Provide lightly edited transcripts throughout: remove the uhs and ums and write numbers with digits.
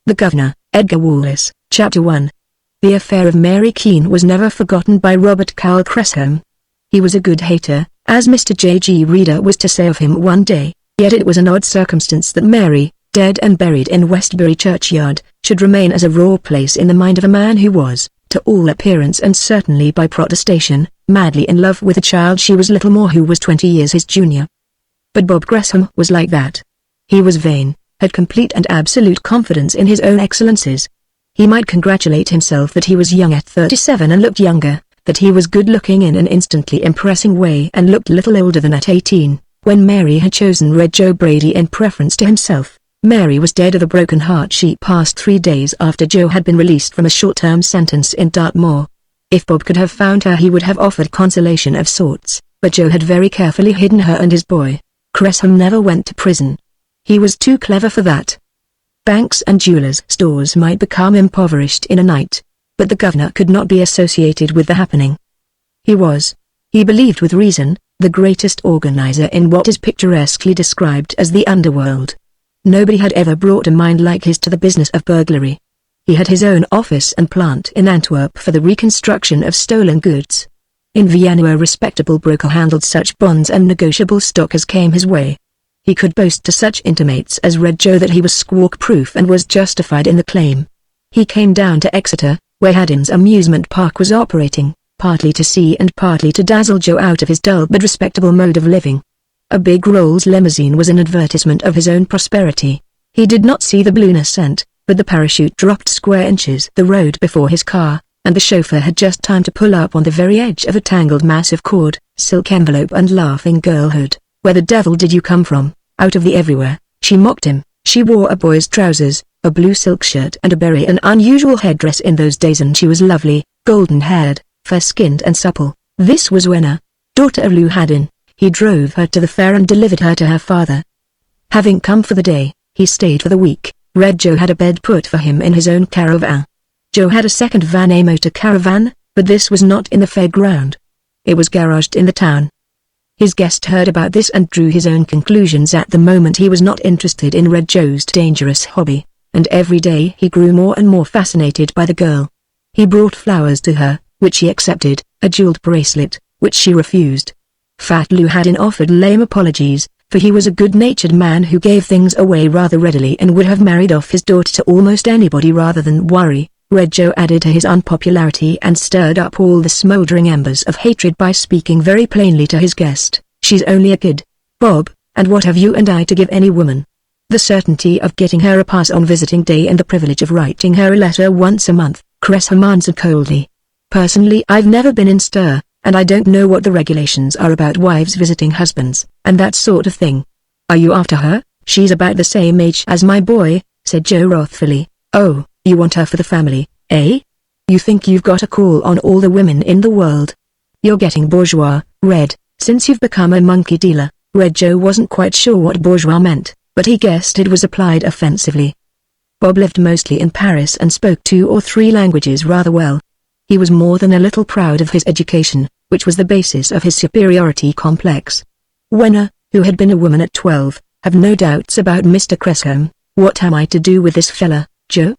The Governor, Edgar Wallace, Chapter 1. The affair of Mary Keene was never forgotten by Robert Cowell Cressham. He was a good hater, as Mr. J.G. Reader was to say of him one day, yet it was an odd circumstance that Mary, dead and buried in Westbury churchyard, should remain as a raw place in the mind of a man who was, to all appearance and certainly by protestation, madly in love with a child she was little more who was 20 years his junior. But Bob Cressham was like that. He was vain, had complete and absolute confidence in his own excellences. He might congratulate himself that he was young at 37 and looked younger, that he was good-looking in an instantly impressing way and looked little older than at 18, when Mary had chosen Red Joe Brady in preference to himself. Mary was dead of a broken heart. She passed 3 days after Joe had been released from a short-term sentence in Dartmoor. If Bob could have found her he would have offered consolation of sorts, but Joe had very carefully hidden her and his boy. Cressham never went to prison. He was too clever for that. Banks and jewelers' stores might become impoverished in a night, but the governor could not be associated with the happening. He was, he believed with reason, the greatest organizer in what is picturesquely described as the underworld. Nobody had ever brought a mind like his to the business of burglary. He had his own office and plant in Antwerp for the reconstruction of stolen goods. In Vienna a respectable broker handled such bonds and negotiable stock as came his way. He could boast to such intimates as Red Joe that he was squawk-proof and was justified in the claim. He came down to Exeter, where Haddon's amusement park was operating, partly to see and partly to dazzle Joe out of his dull but respectable mode of living. A big Rolls limousine was an advertisement of his own prosperity. He did not see the blueness scent, but the parachute dropped square inches the road before his car, and the chauffeur had just time to pull up on the very edge of a tangled mass of cord, silk envelope and laughing girlhood. "Where the devil did you come from, out of the everywhere?" she mocked him. She wore a boy's trousers, a blue silk shirt and a berry, an unusual headdress in those days, and she was lovely, golden-haired, fair-skinned and supple. This was Wenna, daughter of Lou Haddon. He drove her to the fair and delivered her to her father. Having come for the day, he stayed for the week. Red Joe had a bed put for him in his own caravan. Joe had a second van, a motor caravan, but this was not in the fairground. It was garaged in the town. His guest heard about this and drew his own conclusions. At the moment he was not interested in Red Joe's dangerous hobby, and every day he grew more and more fascinated by the girl. He brought flowers to her, which she accepted, a jeweled bracelet, which she refused. Fat Lou Haddon offered lame apologies, for he was a good-natured man who gave things away rather readily and would have married off his daughter to almost anybody rather than worry. Red Joe added to his unpopularity and stirred up all the smoldering embers of hatred by speaking very plainly to his guest. "She's only a kid, Bob, and what have you and I to give any woman? The certainty of getting her a pass on visiting day and the privilege of writing her a letter once a month," Cressham answered coldly. "Personally I've never been in stir, and I don't know what the regulations are about wives visiting husbands, and that sort of thing." "Are you after her?" "She's about the same age as my boy," said Joe wrathfully. "Oh, you want her for the family, eh? You think you've got a call on all the women in the world? You're getting bourgeois, Red, since you've become a monkey dealer." Red Joe wasn't quite sure what bourgeois meant, but he guessed it was applied offensively. Bob lived mostly in Paris and spoke 2 or 3 languages rather well. He was more than a little proud of his education, which was the basis of his superiority complex. Wenna, who had been a woman at 12, "Have no doubts about Mr. Cressham. What am I to do with this fella, Joe?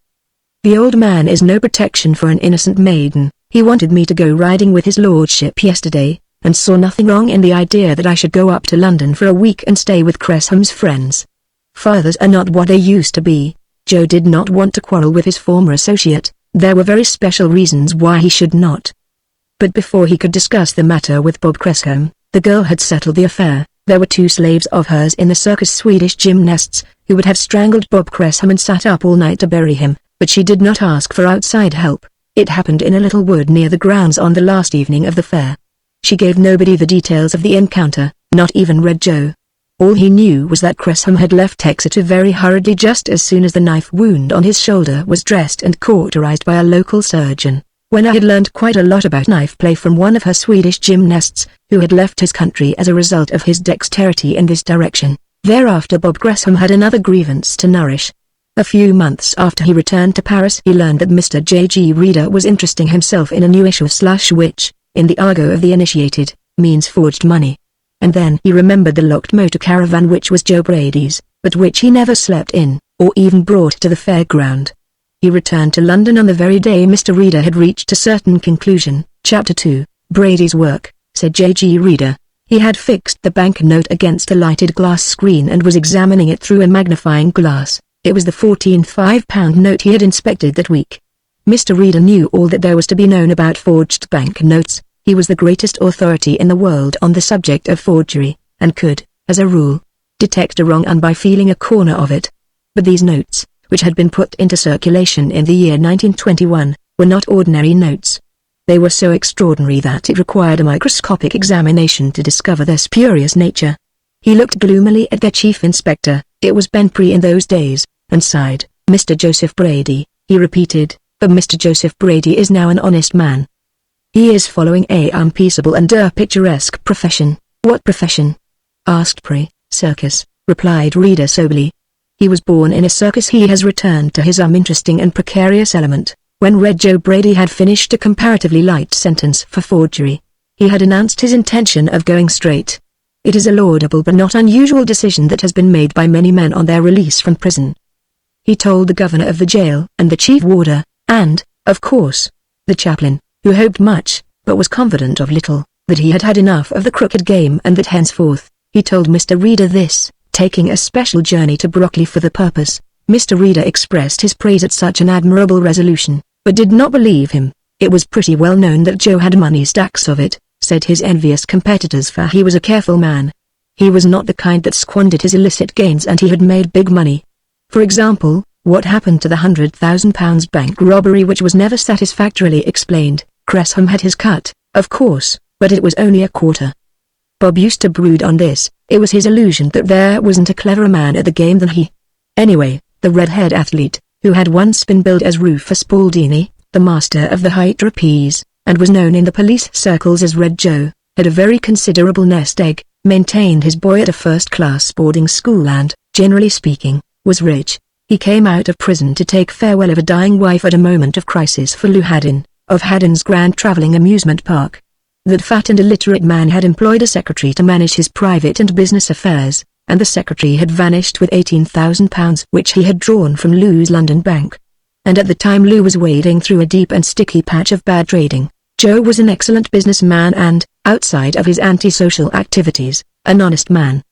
The old man is no protection for an innocent maiden. He wanted me to go riding with his lordship yesterday, and saw nothing wrong in the idea that I should go up to London for a week and stay with Cresham's friends. Fathers are not what they used to be." Joe did not want to quarrel with his former associate. There were very special reasons why he should not. But before he could discuss the matter with Bob Cressham, the girl had settled the affair. There were 2 slaves of hers in the circus Swedish gymnasts, who would have strangled Bob Cressham and sat up all night to bury him, but she did not ask for outside help. It happened in a little wood near the grounds on the last evening of the fair. She gave nobody the details of the encounter, not even Red Joe. All he knew was that Cressham had left Exeter very hurriedly just as soon as the knife wound on his shoulder was dressed and cauterized by a local surgeon. Wenna had learned quite a lot about knife play from one of her Swedish gymnasts, who had left his country as a result of his dexterity in this direction. Thereafter Bob Cressham had another grievance to nourish. A few months after he returned to Paris he learned that Mr. J.G. Reader was interesting himself in a new issue of Slush which, in the argot of the initiated, means forged money. And then he remembered the locked motor caravan which was Joe Brady's, but which he never slept in. or even brought to the fairground. He returned to London on the very day Mr. Reader had reached a certain conclusion. Chapter 2, Brady's Work, said J.G. Reader. He had fixed the banknote against a lighted glass screen and was examining it through a magnifying glass. It was the 14th £5 note he had inspected that week. Mr. Reader knew all that there was to be known about forged banknotes. He was the greatest authority in the world on the subject of forgery, and could, as a rule, detect a wrong by feeling a corner of it. But these notes, which had been put into circulation in the year 1921, were not ordinary notes. They were so extraordinary that it required a microscopic examination to discover their spurious nature. He looked gloomily at their chief inspector, it was Benprey in those days, and sighed. "Mr. Joseph Brady," he repeated, "but Mr. Joseph Brady is now an honest man. He is following a peaceable and picturesque profession." "What profession?" asked Prey. "Circus," replied Reader soberly. "He was born in a circus. He has returned to his interesting and precarious element." When Red Joe Brady had finished a comparatively light sentence for forgery, he had announced his intention of going straight. It is a laudable but not unusual decision that has been made by many men on their release from prison. He told the governor of the jail and the chief warder, and, of course, the chaplain, who hoped much, but was confident of little, that he had had enough of the crooked game and that henceforth, he told Mr. Reader this, taking a special journey to Brockley for the purpose. Mr. Reader expressed his praise at such an admirable resolution, but did not believe him. It was pretty well known that Joe had money stacks of it, said his envious competitors, for he was a careful man. He was not the kind that squandered his illicit gains, and he had made big money. For example, what happened to the £100,000 bank robbery which was never satisfactorily explained? Cressham had his cut, of course, but it was only a quarter. Bob used to brood on this. It was his illusion that there wasn't a cleverer man at the game than he. Anyway, the red-haired athlete, who had once been billed as Rufus Baldini, the master of the high trapeze, and was known in the police circles as Red Joe, had a very considerable nest egg, maintained his boy at a first-class boarding school and, generally speaking, was rich. He came out of prison to take farewell of a dying wife at a moment of crisis for Lou Haddon, of Haddon's Grand Travelling Amusement Park. That fat and illiterate man had employed a secretary to manage his private and business affairs, and the secretary had vanished with £18,000 which he had drawn from Lou's London bank. And at the time Lou was wading through a deep and sticky patch of bad trading, Joe was an excellent businessman and, outside of his antisocial activities, an honest man.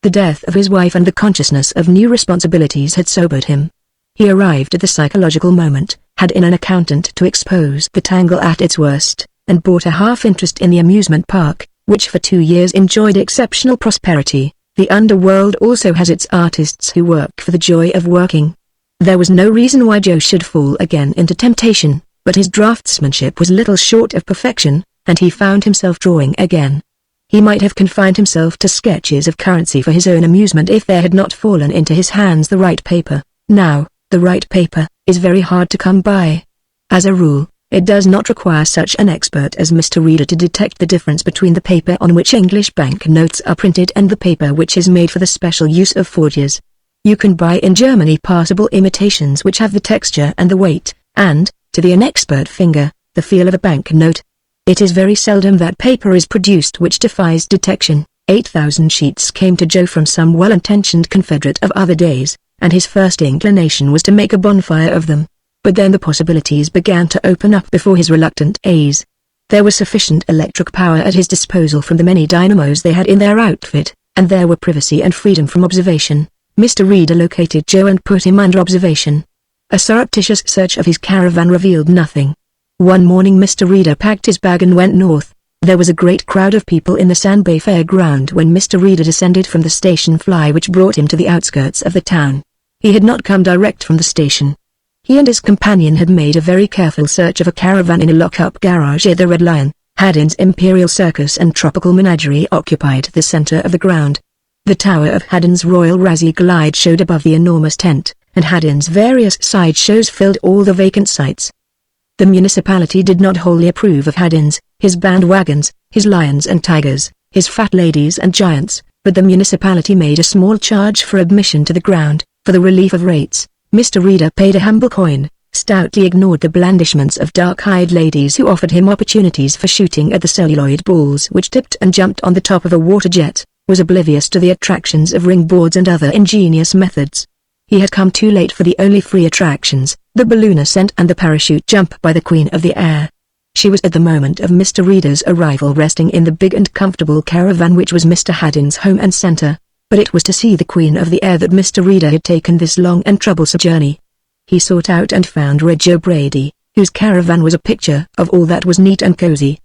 The death of his wife and the consciousness of new responsibilities had sobered him. He arrived at the psychological moment, had in an accountant to expose the tangle at its worst, and bought a half-interest in the amusement park, which for 2 years enjoyed exceptional prosperity. The underworld also has its artists who work for the joy of working. There was no reason why Joe should fall again into temptation, but his draftsmanship was little short of perfection, and he found himself drawing again. He might have confined himself to sketches of currency for his own amusement if there had not fallen into his hands the right paper. Now, the right paper is very hard to come by. As a rule, it does not require such an expert as Mr. Reader to detect the difference between the paper on which English bank notes are printed and the paper which is made for the special use of forgers. You can buy in Germany passable imitations which have the texture and the weight, and, to the inexpert finger, the feel of a bank note. It is very seldom that paper is produced which defies detection. 8,000 sheets came to Joe from some well-intentioned confederate of other days, and his first inclination was to make a bonfire of them. But then the possibilities began to open up before his reluctant eyes. There was sufficient electric power at his disposal from the many dynamos they had in their outfit, and there were privacy and freedom from observation. Mr. Reader located Joe and put him under observation. A surreptitious search of his caravan revealed nothing. One morning Mr. Reader packed his bag and went north. There was a great crowd of people in the Sandbay Fairground when Mr. Reader descended from the station fly which brought him to the outskirts of the town. He had not come direct from the station. He and his companion had made a very careful search of a caravan in a lock-up garage at the Red Lion. Haddon's Imperial Circus and Tropical Menagerie occupied the center of the ground. The tower of Haddon's Royal Razzie Glide showed above the enormous tent, and Haddon's various side shows filled all the vacant sites. The municipality did not wholly approve of Haddon's, his bandwagons, his lions and tigers, his fat ladies and giants, but the municipality made a small charge for admission to the ground, for the relief of rates. Mr. Reader paid a humble coin, stoutly ignored the blandishments of dark-eyed ladies who offered him opportunities for shooting at the celluloid balls which tipped and jumped on the top of a water jet, was oblivious to the attractions of ring boards and other ingenious methods. He had come too late for the only free attractions, the balloon ascent and the parachute jump by the Queen of the Air. She was at the moment of Mr. Reader's arrival resting in the big and comfortable caravan which was Mr. Haddon's home and centre. But it was to see the Queen of the Air that Mr. Reader had taken this long and troublesome journey. He sought out and found Red Joe Brady, whose caravan was a picture of all that was neat and cozy.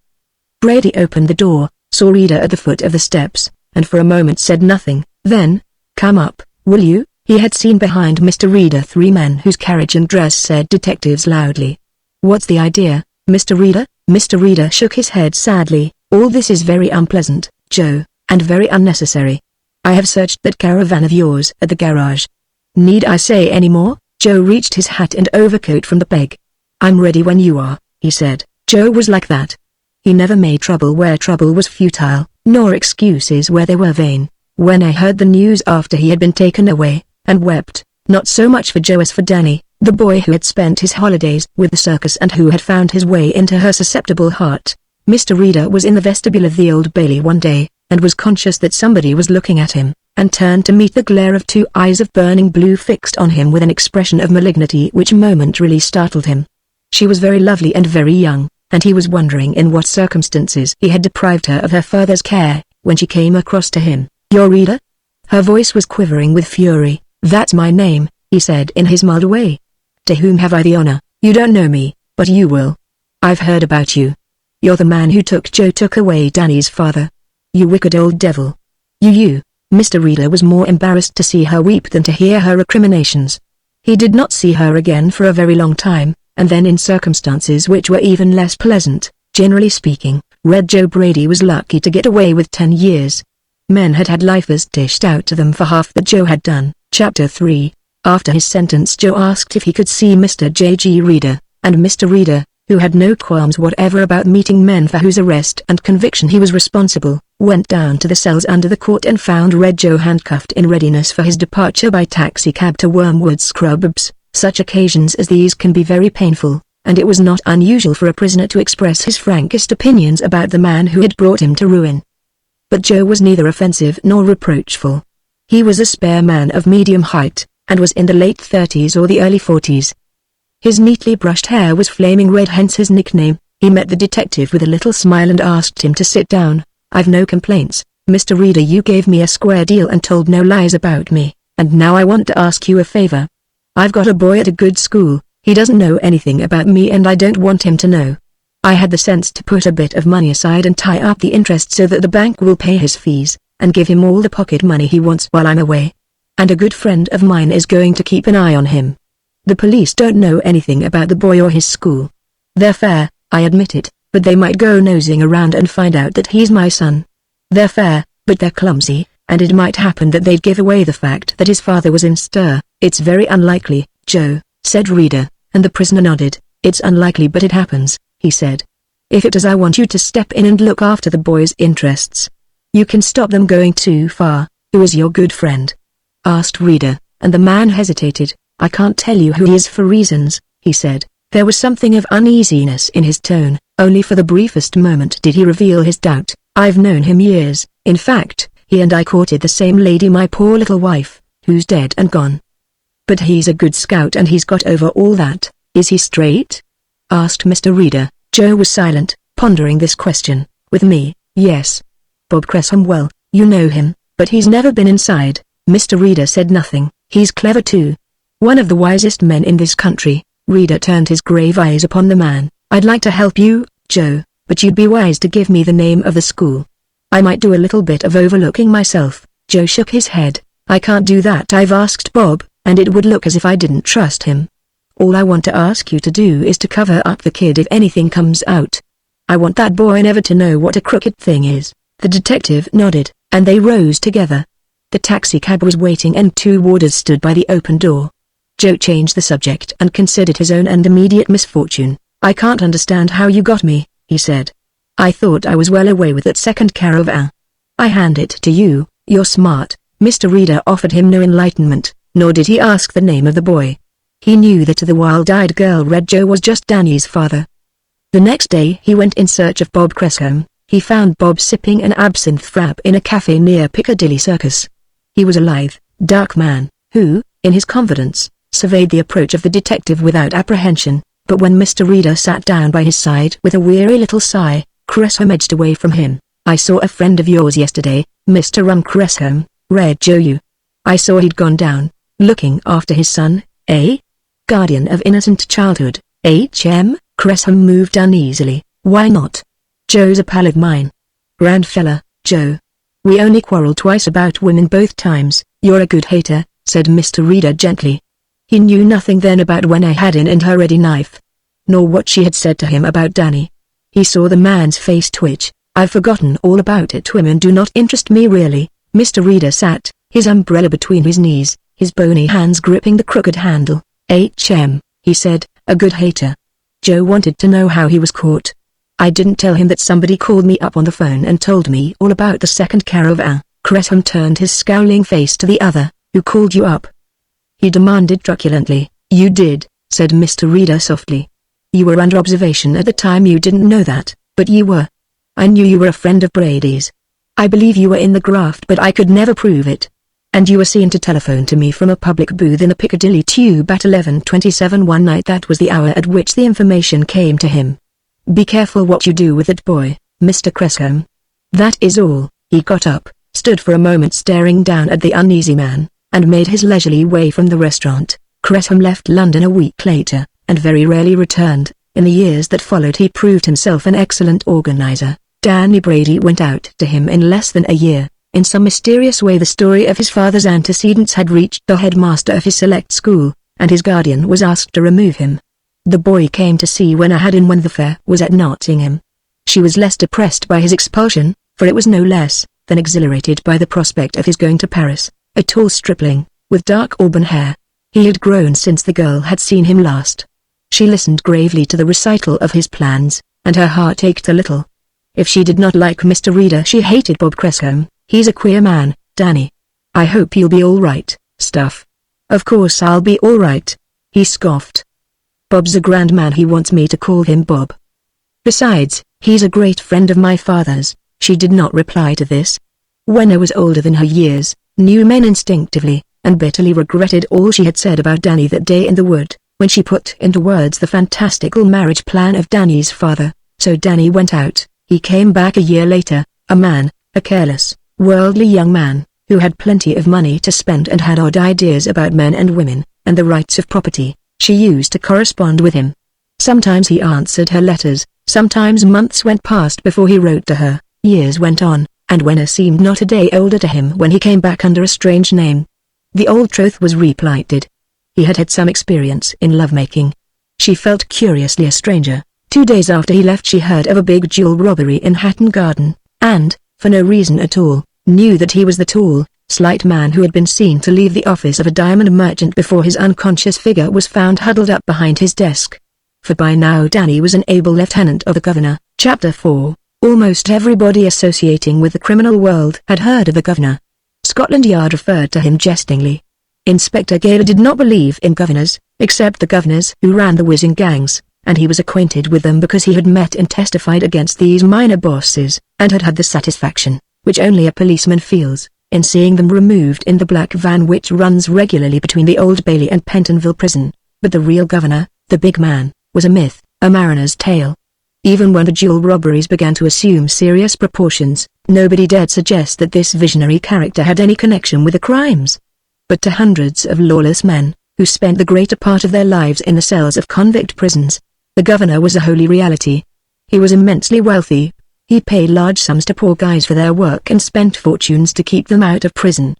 Brady opened the door, saw Reader at the foot of the steps, and for a moment said nothing. Then, "Come up, will you?" He had seen behind Mr. Reader 3 men whose carriage and dress said detectives loudly. "What's the idea, Mr. Reader?" Mr. Reader shook his head sadly. "All this is very unpleasant, Joe, and very unnecessary. I have searched that caravan of yours at the garage. Need I say any more?" Joe reached his hat and overcoat from the peg. "I'm ready when you are," he said. Joe was like that. He never made trouble where trouble was futile, nor excuses where they were vain. When I heard the news after he had been taken away, and wept, not so much for Joe as for Danny, the boy who had spent his holidays with the circus and who had found his way into her susceptible heart. Mr. Reader was in the vestibule of the Old Bailey one day, and was conscious that somebody was looking at him, and turned to meet the glare of 2 eyes of burning blue fixed on him with an expression of malignity which momentarily startled him. She was very lovely and very young, and he was wondering in what circumstances he had deprived her of her father's care, when she came across to him. "Your Reader?" Her voice was quivering with fury. "That's my name," he said in his mild way. "To whom have I the honor?" "You don't know me, but you will. I've heard about you. You're the man who took away Danny's father. You wicked old devil. You." Mr. Reader was more embarrassed to see her weep than to hear her recriminations. He did not see her again for a very long time, and then in circumstances which were even less pleasant. Generally speaking, Red Joe Brady was lucky to get away with 10 years. Men had had lifers dished out to them for half that Joe had done. Chapter 3. After his sentence, Joe asked if he could see Mr. J.G. Reader, and Mr. Reader, who had no qualms whatever about meeting men for whose arrest and conviction he was responsible, went down to the cells under the court and found Red Joe handcuffed in readiness for his departure by taxicab to Wormwood Scrubs. Such occasions as these can be very painful, and it was not unusual for a prisoner to express his frankest opinions about the man who had brought him to ruin. But Joe was neither offensive nor reproachful. He was a spare man of medium height, and was in the late 30s or the early 40s. His neatly brushed hair was flaming red, hence his nickname. He met the detective with a little smile and asked him to sit down. "I've no complaints, Mr. Reader. You gave me a square deal and told no lies about me, and now I want to ask you a favor. I've got a boy at a good school. He doesn't know anything about me and I don't want him to know. I had the sense to put a bit of money aside and tie up the interest so that the bank will pay his fees, and give him all the pocket money he wants while I'm away. And a good friend of mine is going to keep an eye on him. The police don't know anything about the boy or his school. They're fair, I admit it, but they might go nosing around and find out that he's my son. They're fair, but they're clumsy, and it might happen that they'd give away the fact that his father was in stir." "It's very unlikely, Joe," said Reader, and the prisoner nodded. "It's unlikely but it happens," he said. "If it does, I want you to step in and look after the boy's interests. You can stop them going too far." "Who is your good friend?" asked Reader, and the man hesitated. "I can't tell you who he is for reasons," he said. There was something of uneasiness in his tone. Only for the briefest moment did he reveal his doubt. "I've known him years. In fact, he and I courted the same lady, my poor little wife, who's dead and gone. But he's a good scout and he's got over all that." "Is he straight?" asked Mr. Reader. Joe was silent, pondering this question. "With me, yes. Bob Cressum, well, you know him, but he's never been inside." Mr. Reader said nothing. "He's clever too. One of the wisest men in this country." Reader turned his grave eyes upon the man. "I'd like to help you, Joe, but you'd be wise to give me the name of the school. I might do a little bit of overlooking myself." Joe shook his head. "I can't do that. I've asked Bob, and it would look as if I didn't trust him. All I want to ask you to do is to cover up the kid if anything comes out. I want that boy never to know what a crooked thing is." The detective nodded, and they rose together. The taxicab was waiting and 2 warders stood by the open door. Joe changed the subject and considered his own and immediate misfortune. "I can't understand how you got me," he said. "I thought I was well away with that second caravan. I hand it to you, you're smart." Mr. Reader offered him no enlightenment, nor did he ask the name of the boy. He knew that to the wild-eyed girl Red Joe was just Danny's father. The next day he went in search of Bob Cressum. He found Bob sipping an absinthe frap in a cafe near Piccadilly Circus. He was a lithe, dark man, who, in his confidence, surveyed the approach of the detective without apprehension, but when Mr. Reader sat down by his side with a weary little sigh, Cressham edged away from him. "I saw a friend of yours yesterday, Mr. Cressham," read Joe. "I saw he'd gone down, looking after his son, eh? Guardian of innocent childhood, H.M.?" Cressham moved uneasily. "Why not? Joe's a pal of mine." "Grand fella, Joe. We only quarreled twice about women both times." "You're a good hater," said Mr. Reader gently. He knew nothing then about when I had in her ready knife, nor what she had said to him about Danny. He saw the man's face twitch. "I've forgotten all about it. Women do not interest me really." Mr. Reader sat, his umbrella between his knees, his bony hands gripping the crooked handle. "H.M., he said, a good hater." Joe wanted to know how he was caught. "I didn't tell him that somebody called me up on the phone and told me all about the second caravan." Cressham turned his scowling face to the other. "Who called you up?" he demanded truculently. "You did," said Mr. Reader softly. "You were under observation at the time. You didn't know that, but you were. I knew you were a friend of Brady's. I believe you were in the graft, but I could never prove it. And you were seen to telephone to me from a public booth in a Piccadilly tube at 11:27 one night. That was the hour at which the information came to him. Be careful what you do with that boy, Mr. Cressham. That is all." He got up, stood for a moment staring down at the uneasy man, and made his leisurely way from the restaurant. Cressham left London a week later, and very rarely returned. In the years that followed he proved himself an excellent organizer. Danny Brady went out to him in less than a year. In some mysterious way the story of his father's antecedents had reached the headmaster of his select school, and his guardian was asked to remove him. The boy came to see when the fair was at Nottingham. She was less depressed by his expulsion, for it was no less than exhilarated by the prospect of his going to Paris. A tall stripling, with dark auburn hair. He had grown since the girl had seen him last. She listened gravely to the recital of his plans, and her heart ached a little. If she did not like Mr. Reader, she hated Bob Cressham. "He's a queer man, Danny. I hope you'll be all right." "Stuff. Of course I'll be all right," he scoffed. "Bob's a grand man. He wants me to call him Bob. Besides, he's a great friend of my father's." She did not reply to this. Wenna was older than her years, knew men instinctively, and bitterly regretted all she had said about Danny that day in the wood, when she put into words the fantastical marriage plan of Danny's father. So Danny went out. He came back a year later, a man, a careless, worldly young man, who had plenty of money to spend and had odd ideas about men and women, and the rights of property. She used to correspond with him. Sometimes he answered her letters, sometimes months went past before he wrote to her. Years went on, and Wenna seemed not a day older to him when he came back under a strange name. The old troth was replighted. He had had some experience in lovemaking. She felt curiously a stranger. 2 days after he left she heard of a big jewel robbery in Hatton Garden, and, for no reason at all, knew that he was the tall, slight man who had been seen to leave the office of a diamond merchant before his unconscious figure was found huddled up behind his desk. For by now Danny was an able lieutenant of the Guv'nor. Chapter 4. Almost everybody associating with the criminal world had heard of the Guv'nor. Scotland Yard referred to him jestingly. Inspector Gaylor did not believe in governors, except the governors who ran the whizzing gangs, and he was acquainted with them because he had met and testified against these minor bosses, and had had the satisfaction, which only a policeman feels, in seeing them removed in the black van which runs regularly between the Old Bailey and Pentonville prison. But the real Guv'nor, the big man, was a myth, a mariner's tale. Even when the jewel robberies began to assume serious proportions, nobody dared suggest that this visionary character had any connection with the crimes. But to hundreds of lawless men, who spent the greater part of their lives in the cells of convict prisons, the Guv'nor was a holy reality. He was immensely wealthy. He paid large sums to poor guys for their work and spent fortunes to keep them out of prison.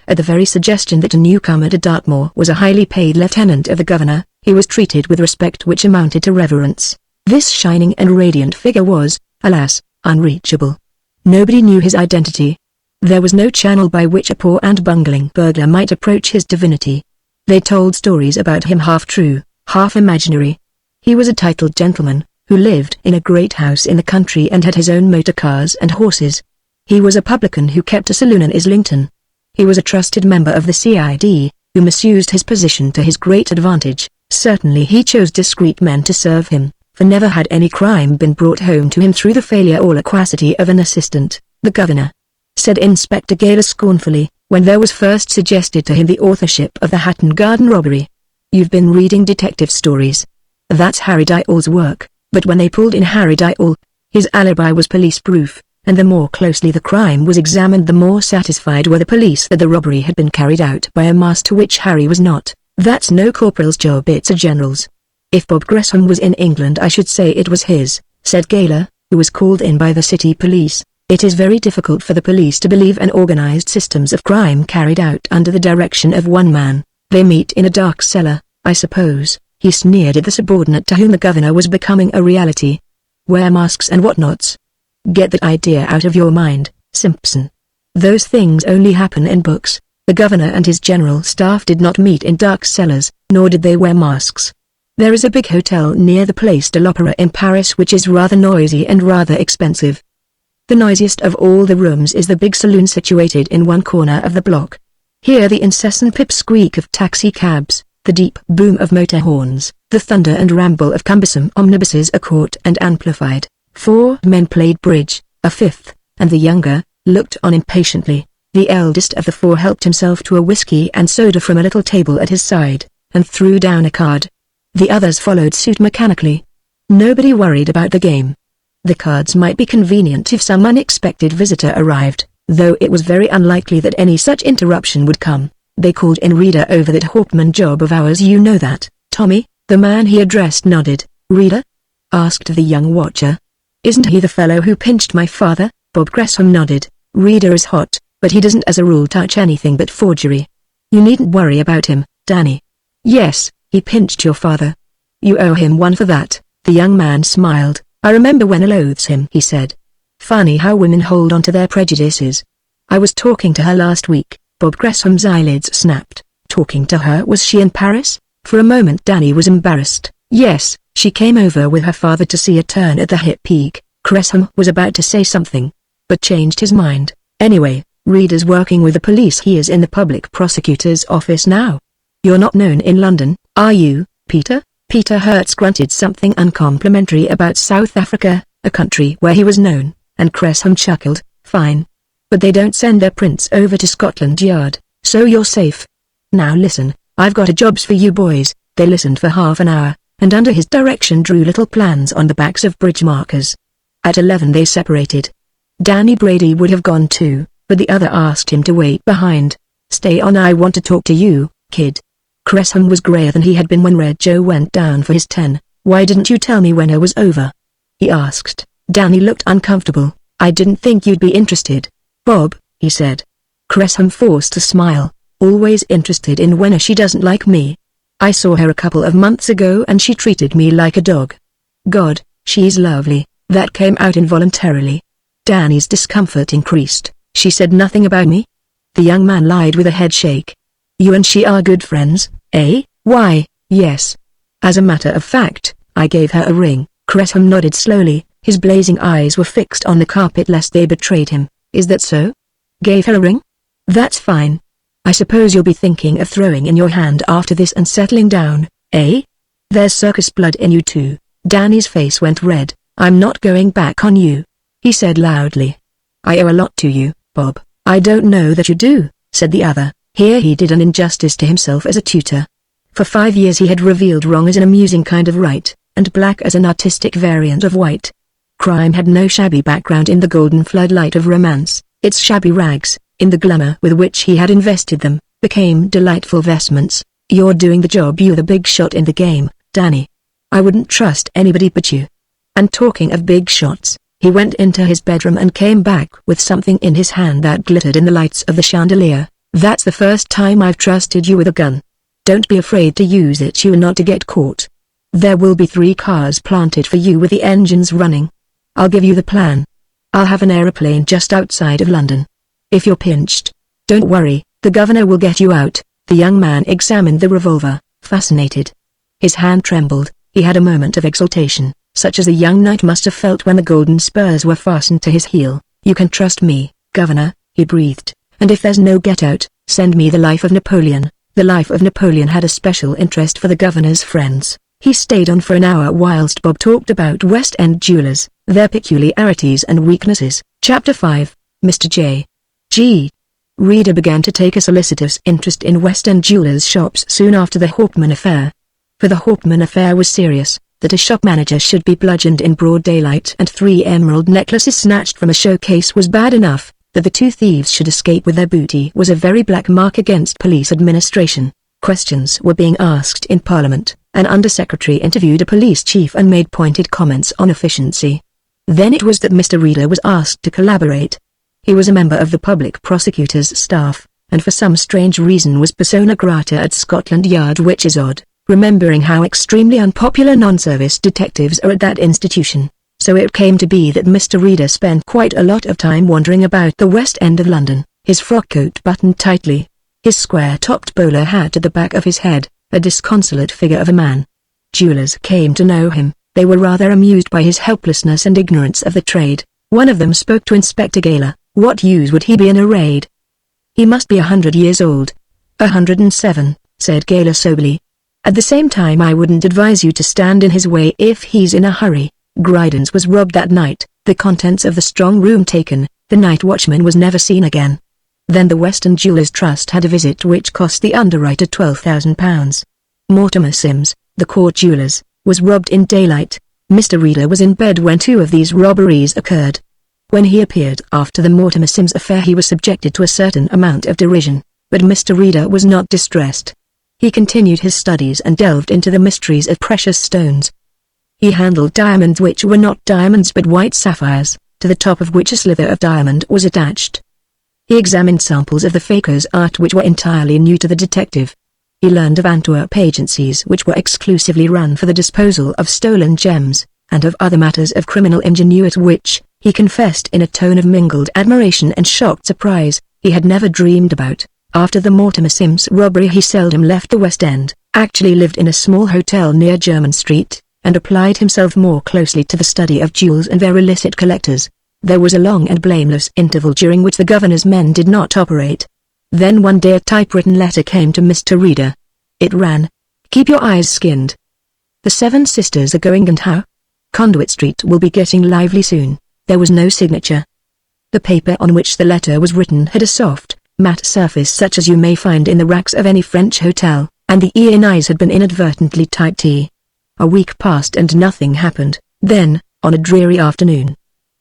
At the very suggestion that a newcomer to Dartmoor was a highly paid lieutenant of the Guv'nor, he was treated with respect which amounted to reverence. This shining and radiant figure was, alas, unreachable. Nobody knew his identity. There was no channel by which a poor and bungling burglar might approach his divinity. They told stories about him half true, half imaginary. He was a titled gentleman, who lived in a great house in the country and had his own motor cars and horses. He was a publican who kept a saloon in Islington. He was a trusted member of the CID, who misused his position to his great advantage. Certainly he chose discreet men to serve him, for never had any crime been brought home to him through the failure or loquacity of an assistant. "The Guv'nor," said Inspector Gaylor scornfully, when there was first suggested to him the authorship of the Hatton Garden robbery. You've been reading detective stories. That's Harry Dial's work, but when they pulled in Harry Dial, his alibi was police-proof, and the more closely the crime was examined the more satisfied were the police that the robbery had been carried out by a master which Harry was not. That's no corporal's job, it's a general's. If Bob Gresham was in England I should say it was his, said Gaylor, who was called in by the city police. It is very difficult for the police to believe an organized systems of crime carried out under the direction of one man. They meet in a dark cellar, I suppose. He sneered at the subordinate to whom the governor was becoming a reality. Wear masks and whatnots. Get that idea out of your mind, Simpson. Those things only happen in books. The governor and his general staff did not meet in dark cellars, nor did they wear masks. There is a big hotel near the Place de l'Opéra in Paris which is rather noisy and rather expensive. The noisiest of all the rooms is the big saloon situated in one corner of the block. Here the incessant pip-squeak of taxi-cabs, the deep boom of motor horns, the thunder and ramble of cumbersome omnibuses are caught and amplified. 4 men played bridge, a fifth, and the younger, looked on impatiently. The eldest of the 4 helped himself to a whiskey and soda from a little table at his side, and threw down a card. The others followed suit mechanically. Nobody worried about the game. The cards might be convenient if some unexpected visitor arrived, though it was very unlikely that any such interruption would come. They called in Reader over that Hauptmann job of ours, you know that, Tommy? The man he addressed nodded. Reader? Asked the young watcher. Isn't he the fellow who pinched my father? Bob Gresham nodded. Reader is hot, but he doesn't as a rule touch anything but forgery. You needn't worry about him, Danny. Yes, he pinched your father. You owe him one for that. The young man smiled. I remember when I loathes him, he said. Funny how women hold on to their prejudices. I was talking to her last week. Bob Gresham's eyelids snapped. Talking to her? Was she in Paris? For a moment Danny was embarrassed. Yes, she came over with her father to see a turn at the hip peak. Gresham was about to say something, but changed his mind. Anyway, Reader's working with the police. He is in the public prosecutor's office now. You're not known in London, are you, Peter? Peter Hertz grunted something uncomplimentary about South Africa, a country where he was known, and Gresham chuckled. Fine. But they don't send their prints over to Scotland Yard, so you're safe. Now listen, I've got a jobs for you boys. They listened for half an hour, and under his direction drew little plans on the backs of bridge markers. At 11 they separated. Danny Brady would have gone too, but the other asked him to wait behind. Stay on, I want to talk to you, kid. Gresham was grayer than he had been when Red Joe went down for his 10. Why didn't you tell me when I was over? He asked. Danny looked uncomfortable. I didn't think you'd be interested. Bob, he said. Gresham forced a smile. Always interested in when she doesn't like me. I saw her a couple of months ago and she treated me like a dog. God, she's lovely. That came out involuntarily. Danny's discomfort increased. She said nothing about me? The young man lied with a head shake. You and she are good friends, eh? Why, yes. As a matter of fact, I gave her a ring. Gresham nodded slowly. His blazing eyes were fixed on the carpet lest they betrayed him. Is that so? Gave her a ring? That's fine. I suppose you'll be thinking of throwing in your hand after this and settling down, eh? There's circus blood in you too. Danny's face went red. I'm not going back on you, he said loudly. I owe a lot to you, Bob. I don't know that you do, said the other. Here he did an injustice to himself as a tutor. For 5 years he had revealed wrong as an amusing kind of right, and black as an artistic variant of white. Crime had no shabby background in the golden floodlight of romance. Its shabby rags, in the glamour with which he had invested them, became delightful vestments. You're doing the job. You're the big shot in the game, Danny. I wouldn't trust anybody but you. And talking of big shots, he went into his bedroom and came back with something in his hand that glittered in the lights of the chandelier. That's the first time I've trusted you with a gun. Don't be afraid to use it. You're not to get caught. There will be 3 cars planted for you with the engines running. I'll give you the plan. I'll have an aeroplane just outside of London. If you're pinched, don't worry, the governor will get you out. The young man examined the revolver, fascinated. His hand trembled. He had a moment of exultation, such as a young knight must have felt when the golden spurs were fastened to his heel. You can trust me, Governor, he breathed, and if there's no get out, send me the Life of Napoleon. The Life of Napoleon had a special interest for the governor's friends. He stayed on for an hour whilst Bob talked about West End jewelers, their peculiarities and weaknesses. Chapter 5, Mr. J. G. Reader began to take a solicitous interest in West End jewelers' shops soon after the Hauptmann affair. For the Hauptmann affair was serious, that a shop manager should be bludgeoned in broad daylight and 3 emerald necklaces snatched from a showcase was bad enough, that the 2 thieves should escape with their booty was a very black mark against police administration. Questions were being asked in Parliament. An undersecretary interviewed a police chief and made pointed comments on efficiency. Then it was that Mr. Reader was asked to collaborate. He was a member of the public prosecutor's staff, and for some strange reason was persona grata at Scotland Yard, which is odd, remembering how extremely unpopular non-service detectives are at that institution. So it came to be that Mr. Reader spent quite a lot of time wandering about the West End of London, his frock coat buttoned tightly, his square-topped bowler hat at the back of his head, a disconsolate figure of a man. Jewelers came to know him. They were rather amused by his helplessness and ignorance of the trade. One of them spoke to Inspector Gaylor. What use would he be in a raid? He must be 100 years old. 107, said Gaylor soberly. At the same time, I wouldn't advise you to stand in his way if he's in a hurry. Gridens was robbed that night, the contents of the strong room taken, the night watchman was never seen again. Then the Western Jewellers Trust had a visit which cost the underwriter £12,000. Mortimer Sims, the court jewellers, was robbed in daylight. Mr. Reader was in bed when 2 of these robberies occurred. When he appeared after the Mortimer Sims affair, he was subjected to a certain amount of derision, but Mr. Reader was not distressed. He continued his studies and delved into the mysteries of precious stones. He handled diamonds which were not diamonds but white sapphires, to the top of which a sliver of diamond was attached. He examined samples of the faker's art which were entirely new to the detective. He learned of Antwerp agencies which were exclusively run for the disposal of stolen gems, and of other matters of criminal ingenuity which, he confessed in a tone of mingled admiration and shocked surprise, he had never dreamed about. After the Mortimer Sims robbery he seldom left the West End, actually lived in a small hotel near Jermyn Street, and applied himself more closely to the study of jewels and their illicit collectors. There was a long and blameless interval during which the governor's men did not operate. Then one day a typewritten letter came to Mr. Reader. It ran, "Keep your eyes skinned. The 7 sisters are going, and how? Conduit Street will be getting lively soon." There was no signature. The paper on which the letter was written had a soft, matte surface such as you may find in the racks of any French hotel, and the E and I's had been inadvertently typed T. A week passed and nothing happened. Then, on a dreary afternoon,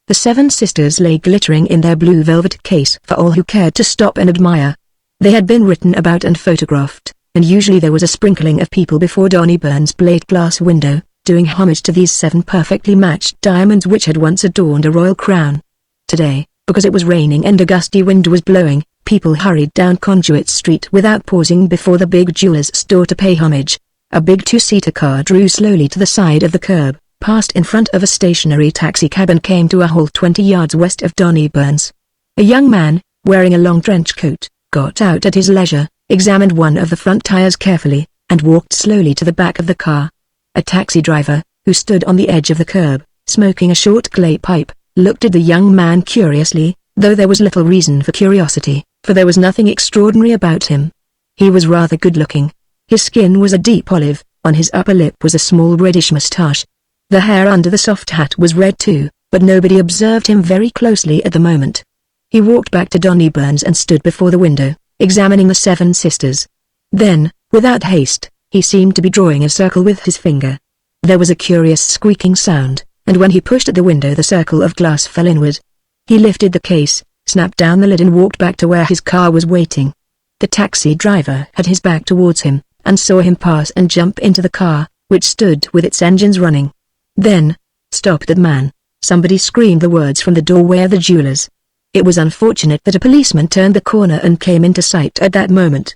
the 7 sisters lay glittering in their blue velvet case for all who cared to stop and admire. They had been written about and photographed, and usually there was a sprinkling of people before Donnybourne's plate glass window, doing homage to these 7 perfectly matched diamonds which had once adorned a royal crown. Today, because it was raining and a gusty wind was blowing, people hurried down Conduit Street without pausing before the big jeweller's store to pay homage. A big 2-seater car drew slowly to the side of the curb, passed in front of a stationary taxicab and came to a halt 20 yards west of Donnybourne's. A young man, wearing a long trench coat, got out at his leisure, examined one of the front tires carefully, and walked slowly to the back of the car. A taxi driver, who stood on the edge of the curb, smoking a short clay pipe, looked at the young man curiously, though there was little reason for curiosity, for there was nothing extraordinary about him. He was rather good-looking. His skin was a deep olive, on his upper lip was a small reddish moustache. The hair under the soft hat was red too, but nobody observed him very closely at the moment. He walked back to Donnybourne's and stood before the window, examining the 7 sisters. Then, without haste, he seemed to be drawing a circle with his finger. There was a curious squeaking sound, and when he pushed at the window the circle of glass fell inward. He lifted the case, snapped down the lid and walked back to where his car was waiting. The taxi driver had his back towards him, and saw him pass and jump into the car, which stood with its engines running. Then, "Stop that man!" somebody screamed the words from the doorway of the jewelers. It was unfortunate that a policeman turned the corner and came into sight at that moment.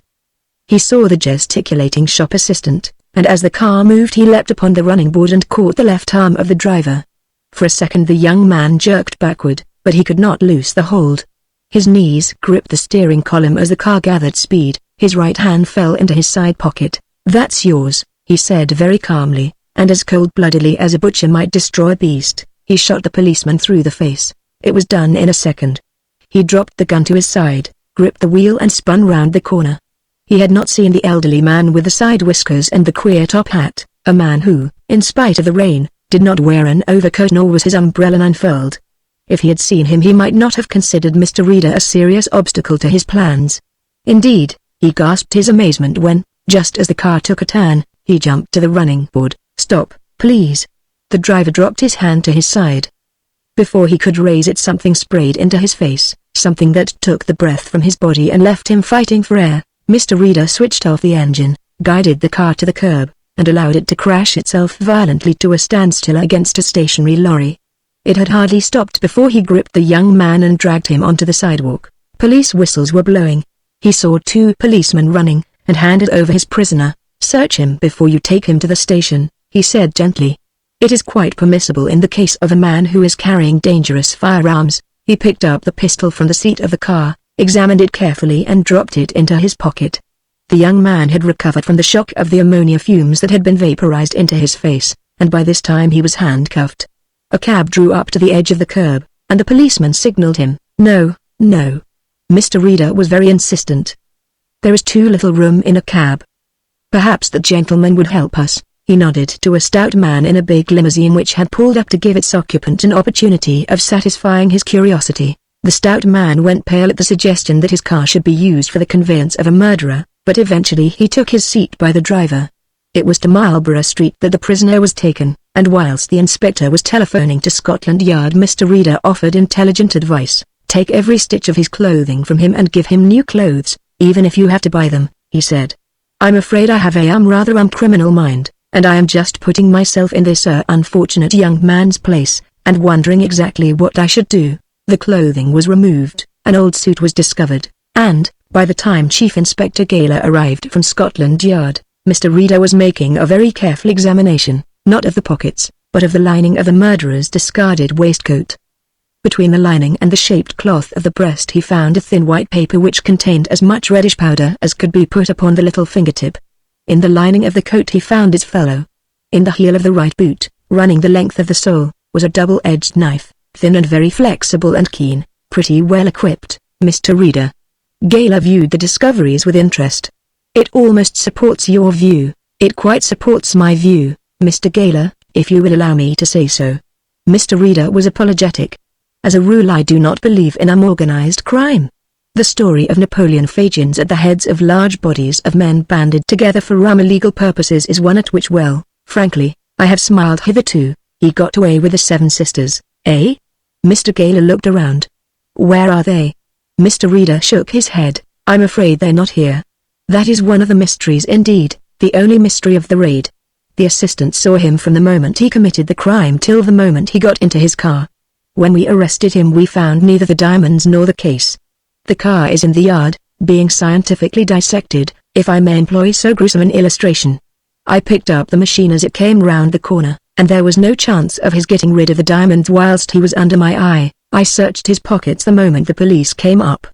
He saw the gesticulating shop assistant, and as the car moved he leapt upon the running board and caught the left arm of the driver. For a second the young man jerked backward, but he could not loose the hold. His knees gripped the steering column as the car gathered speed, his right hand fell into his side pocket. "That's yours," he said very calmly, and as cold-bloodedly as a butcher might destroy a beast, he shot the policeman through the face. It was done in a second. He dropped the gun to his side, gripped the wheel and spun round the corner. He had not seen the elderly man with the side whiskers and the queer top hat, a man who, in spite of the rain, did not wear an overcoat nor was his umbrella unfurled. If he had seen him he might not have considered Mr. Reader a serious obstacle to his plans. Indeed, he gasped his amazement when, just as the car took a turn, he jumped to the running board. "Stop, please." The driver dropped his hand to his side. Before he could raise it, something sprayed into his face, something that took the breath from his body and left him fighting for air. Mr. Reader switched off the engine, guided the car to the curb, and allowed it to crash itself violently to a standstill against a stationary lorry. It had hardly stopped before he gripped the young man and dragged him onto the sidewalk. Police whistles were blowing. He saw 2 policemen running, and handed over his prisoner. "Search him before you take him to the station," he said gently. "It is quite permissible in the case of a man who is carrying dangerous firearms." He picked up the pistol from the seat of the car, examined it carefully and dropped it into his pocket. The young man had recovered from the shock of the ammonia fumes that had been vaporized into his face, and by this time he was handcuffed. A cab drew up to the edge of the curb, and the policeman signaled him. "No, no." Mr. Reader was very insistent. "There is too little room in a cab." "Perhaps the gentleman would help us." He nodded to a stout man in a big limousine which had pulled up to give its occupant an opportunity of satisfying his curiosity. The stout man went pale at the suggestion that his car should be used for the conveyance of a murderer, but eventually he took his seat by the driver. It was to Marlborough Street that the prisoner was taken, and whilst the inspector was telephoning to Scotland Yard, Mr. Reader offered intelligent advice. "Take every stitch of his clothing from him and give him new clothes, even if you have to buy them," he said. "I'm afraid I have a rather criminal mind, and I am just putting myself in this unfortunate young man's place, and wondering exactly what I should do." The clothing was removed, an old suit was discovered, and, by the time Chief Inspector Gaylor arrived from Scotland Yard, Mr. Reader was making a very careful examination, not of the pockets, but of the lining of the murderer's discarded waistcoat. Between the lining and the shaped cloth of the breast he found a thin white paper which contained as much reddish powder as could be put upon the little fingertip. In the lining of the coat he found its fellow. In the heel of the right boot, running the length of the sole, was a double-edged knife, thin and very flexible and keen. "Pretty well equipped, Mr. Reader." Gaylor viewed the discoveries with interest. "It almost supports your view." "It quite supports my view, Mr. Gaylor, if you will allow me to say so." Mr. Reader was apologetic. "As a rule I do not believe in unorganized crime. The story of Napoleon Fagins at the heads of large bodies of men banded together for illegal purposes is one at which, well, frankly, I have smiled hitherto. He got away with the 7 sisters, eh?" Mr. Gaylor looked around. "Where are they?" Mr. Reader shook his head. "I'm afraid they're not here." "That is one of the mysteries indeed, the only mystery of the raid. The assistant saw him from the moment he committed the crime till the moment he got into his car. When we arrested him we found neither the diamonds nor the case. The car is in the yard, being scientifically dissected, if I may employ so gruesome an illustration. I picked up the machine as it came round the corner, and there was no chance of his getting rid of the diamonds whilst he was under my eye. I searched his pockets the moment the police came up.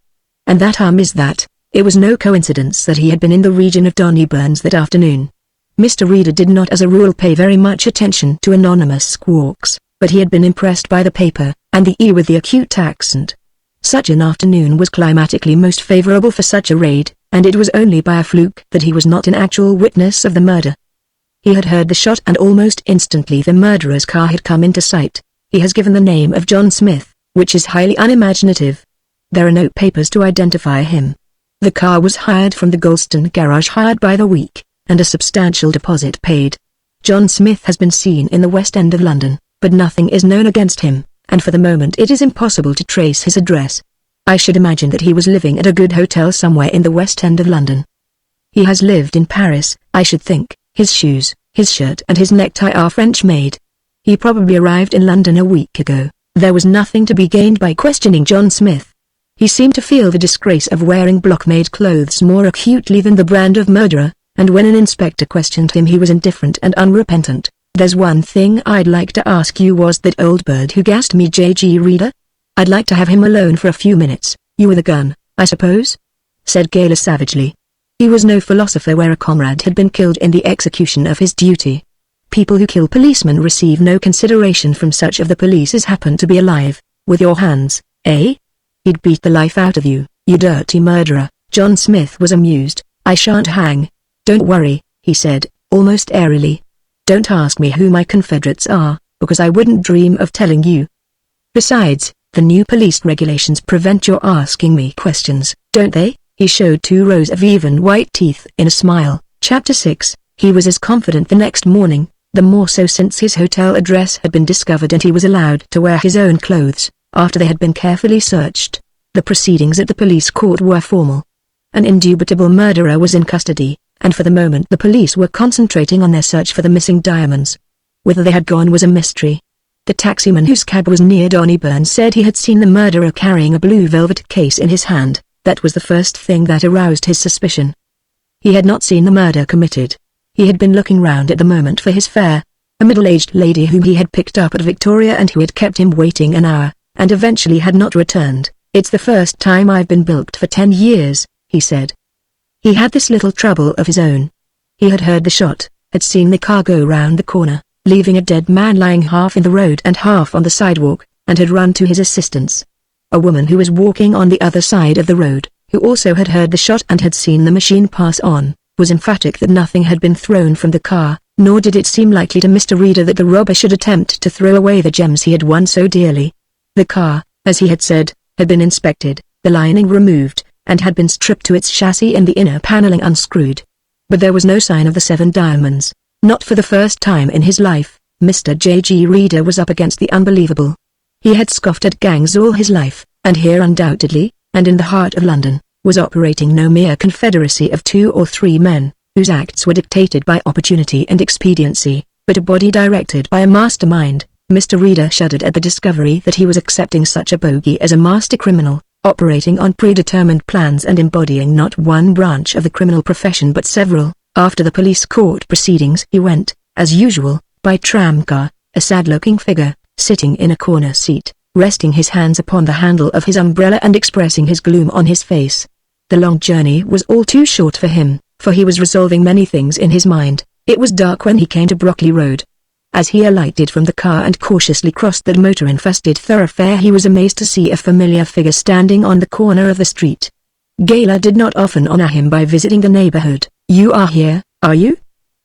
And that is that. It was no coincidence that he had been in the region of Donnyburn's that afternoon." Mr. Reader did not as a rule pay very much attention to anonymous squawks, but he had been impressed by the paper, and the E with the acute accent. Such an afternoon was climatically most favorable for such a raid, and it was only by a fluke that he was not an actual witness of the murder. He had heard the shot and almost instantly the murderer's car had come into sight. He has given the name of John Smith, which is highly unimaginative. There are no papers to identify him. The car was hired from the Golston garage, hired by the week, and a substantial deposit paid. John Smith has been seen in the West End of London, but nothing is known against him, and for the moment it is impossible to trace his address. I should imagine that he was living at a good hotel somewhere in the West End of London. He has lived in Paris, I should think. His shoes, his shirt and his necktie are French-made. He probably arrived in London a week ago. There was nothing to be gained by questioning John Smith. He seemed to feel the disgrace of wearing block-made clothes more acutely than the brand of murderer, and when an inspector questioned him he was indifferent and unrepentant. "There's one thing I'd like to ask you. Was that old bird who gassed me J.G. Reader? I'd like to have him alone for a few minutes." "You with a gun, I suppose?" said Gaylor savagely. He was no philosopher where a comrade had been killed in the execution of his duty. People who kill policemen receive no consideration from such of the police as happen to be alive. "With your hands, eh? He'd beat the life out of you, you dirty murderer." John Smith was amused. "I shan't hang. Don't worry," he said, almost airily. "Don't ask me who my confederates are, because I wouldn't dream of telling you. Besides, The new police regulations prevent your asking me questions, don't they? He showed 2 rows of even white teeth in a smile. Chapter 6. He was as confident the next morning, the more so since his hotel address had been discovered and he was allowed to wear his own clothes, after they had been carefully searched. The proceedings at the police court were formal. An indubitable murderer was in custody, and for the moment the police were concentrating on their search for the missing diamonds. Whither they had gone was a mystery. The taximan whose cab was near Donnybrook said he had seen the murderer carrying a blue velvet case in his hand. That was the first thing that aroused his suspicion. He had not seen the murder committed. He had been looking round at the moment for his fare, a middle-aged lady whom he had picked up at Victoria and who had kept him waiting an hour, and eventually had not returned. "It's the first time I've been bilked for 10 years, he said. He had this little trouble of his own. He had heard the shot, had seen the car go round the corner, leaving a dead man lying half in the road and half on the sidewalk, and had run to his assistance. A woman who was walking on the other side of the road, who also had heard the shot and had seen the machine pass on, was emphatic that nothing had been thrown from the car, nor did it seem likely to Mr. Reader that the robber should attempt to throw away the gems he had won so dearly. The car, as he had said, had been inspected, the lining removed, and had been stripped to its chassis and the inner paneling unscrewed. But there was no sign of the 7 diamonds. Not for the first time in his life, Mr. J.G. Reader was up against the unbelievable. He had scoffed at gangs all his life, and here undoubtedly, and in the heart of London, was operating no mere confederacy of 2 or 3 men, whose acts were dictated by opportunity and expediency, but a body directed by a mastermind. Mr. Reader shuddered at the discovery that he was accepting such a bogey as a master criminal, operating on predetermined plans and embodying not one branch of the criminal profession but several. After the police court proceedings he went, as usual, by tramcar, a sad-looking figure, sitting in a corner seat, resting his hands upon the handle of his umbrella and expressing his gloom on his face. The long journey was all too short for him, for he was resolving many things in his mind. It was dark when he came to Brockley Road. As he alighted from the car and cautiously crossed the motor-infested thoroughfare he was amazed to see a familiar figure standing on the corner of the street. Gaylor did not often honor him by visiting the neighborhood. "You are here, are you?"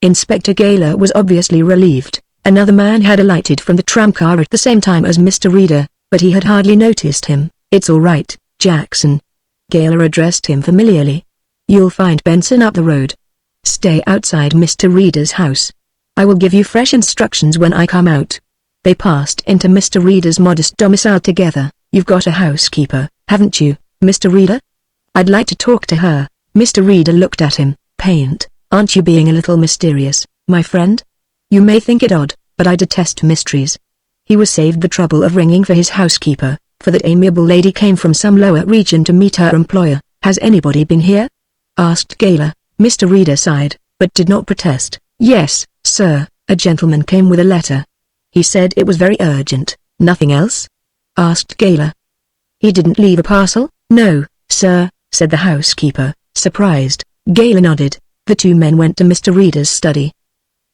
Inspector Gaylor was obviously relieved. Another man had alighted from the tramcar at the same time as Mr. Reader, but he had hardly noticed him. "It's all right, Jackson." Gaylor addressed him familiarly. "You'll find Benson up the road. Stay outside Mr. Reader's house. I will give you fresh instructions when I come out." They passed into Mr. Reader's modest domicile together. "You've got a housekeeper, haven't you, Mr. Reader?" "I'd like to talk to her." Mr. Reader looked at him. "Paint, aren't you being a little mysterious, my friend? You may think it odd, but I detest mysteries." He was saved the trouble of ringing for his housekeeper, for that amiable lady came from some lower region to meet her employer. "Has anybody been here?" asked Gaylor. Mr. Reader sighed, but did not protest. "Yes, sir, a gentleman came with a letter. He said it was very urgent." "Nothing else?" asked Gaylor. "He didn't leave a parcel?" "No, sir," said the housekeeper, surprised. Gaylor nodded. The 2 men went to Mr. Reader's study.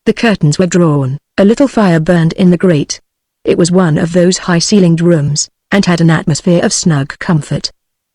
The curtains were drawn, a little fire burned in the grate. It was one of those high-ceilinged rooms, and had an atmosphere of snug comfort.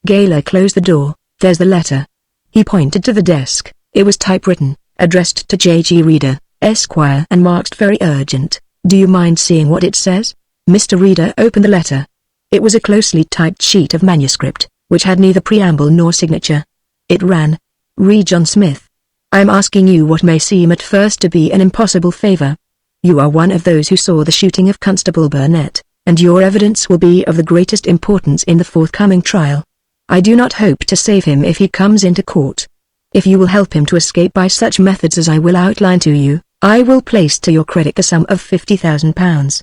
Gaylor closed the door. "There's the letter." He pointed to the desk. It was typewritten, addressed to J.G. Reader, Esquire, and marked very urgent. "Do you mind seeing what it says?" Mr. Reader opened the letter. It was a closely typed sheet of manuscript, which had neither preamble nor signature. It ran, "Read John Smith. I am asking you what may seem at first to be an impossible favor. You are one of those who saw the shooting of Constable Burnett, and your evidence will be of the greatest importance in the forthcoming trial. I do not hope to save him if he comes into court. If you will help him to escape by such methods as I will outline to you, I will place to your credit the sum of £50,000.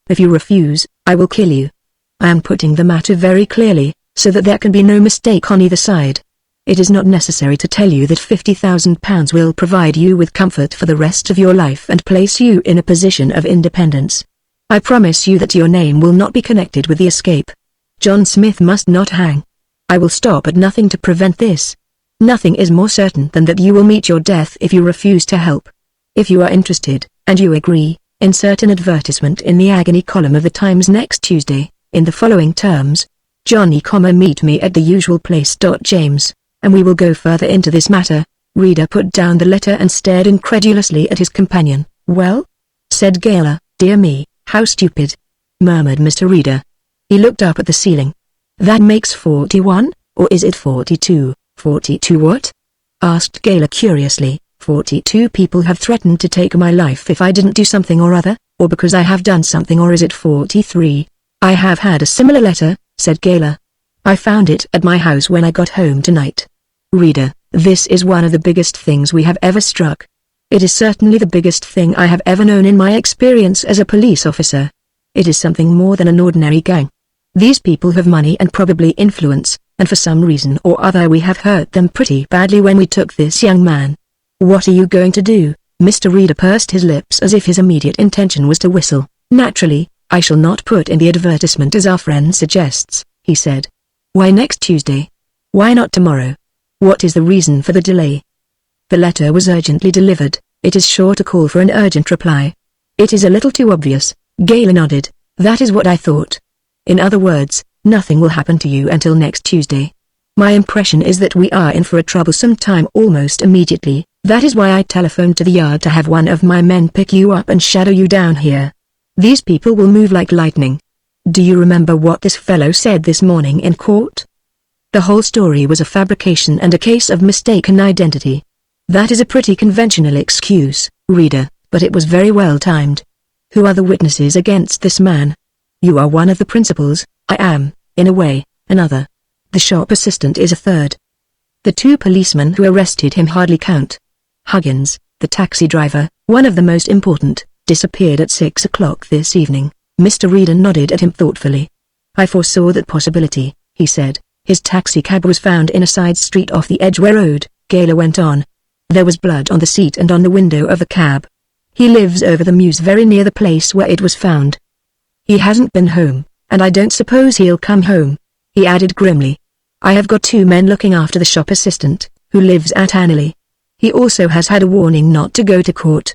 If you refuse, I will kill you. I am putting the matter very clearly, so that there can be no mistake on either side. It is not necessary to tell you that £50,000 will provide you with comfort for the rest of your life and place you in a position of independence. I promise you that your name will not be connected with the escape. John Smith must not hang. I will stop at nothing to prevent this. Nothing is more certain than that you will meet your death if you refuse to help. If you are interested, and you agree, insert an advertisement in the agony column of the Times next Tuesday, in the following terms: Johnny, meet me at the usual place. James, and we will go further into this matter." Reader put down the letter and stared incredulously at his companion. "Well?" said Gaylor. "Dear me, how stupid," murmured Mr. Reader. He looked up at the ceiling. That makes 41, or is it 42? 42 what? Asked Gayla curiously. 42 people have threatened to take my life if I didn't do something or other, or because I have done something, or is it 43? I have had a similar letter, said Gayla. I found it at my house when I got home tonight. Reader, this is one of the biggest things we have ever struck. It is certainly the biggest thing I have ever known in my experience as a police officer. It is something more than an ordinary gang. These people have money and probably influence, and for some reason or other we have hurt them pretty badly when we took this young man. What are you going to do? Mr. Reader pursed his lips as if his immediate intention was to whistle. Naturally, I shall not put in the advertisement as our friend suggests, he said. Why next Tuesday? Why not tomorrow? What is the reason for the delay? The letter was urgently delivered. It is sure to call for an urgent reply. It is a little too obvious. Gayla nodded. That is what I thought. In other words, nothing will happen to you until next Tuesday. My impression is that we are in for a troublesome time almost immediately. That is why I telephoned to the yard to have one of my men pick you up and shadow you down here. These people will move like lightning. Do you remember what this fellow said this morning in court? The whole story was a fabrication and a case of mistaken identity. That is a pretty conventional excuse, reader, but it was very well timed. Who are the witnesses against this man? You are one of the principals. I am, in a way, another. The shop assistant is a third. The two policemen who arrested him hardly count. Huggins, the taxi driver, one of the most important, disappeared at 6 o'clock this evening. Mr. Reader nodded at him thoughtfully. I foresaw that possibility, he said. His taxicab was found in a side street off the Edgware Road, Gayla went on. There was blood on the seat and on the window of the cab. He lives over the Mews, very near the place where it was found. He hasn't been home, and I don't suppose he'll come home, he added grimly. I have got 2 men looking after the shop assistant, who lives at Annerley. He also has had a warning not to go to court.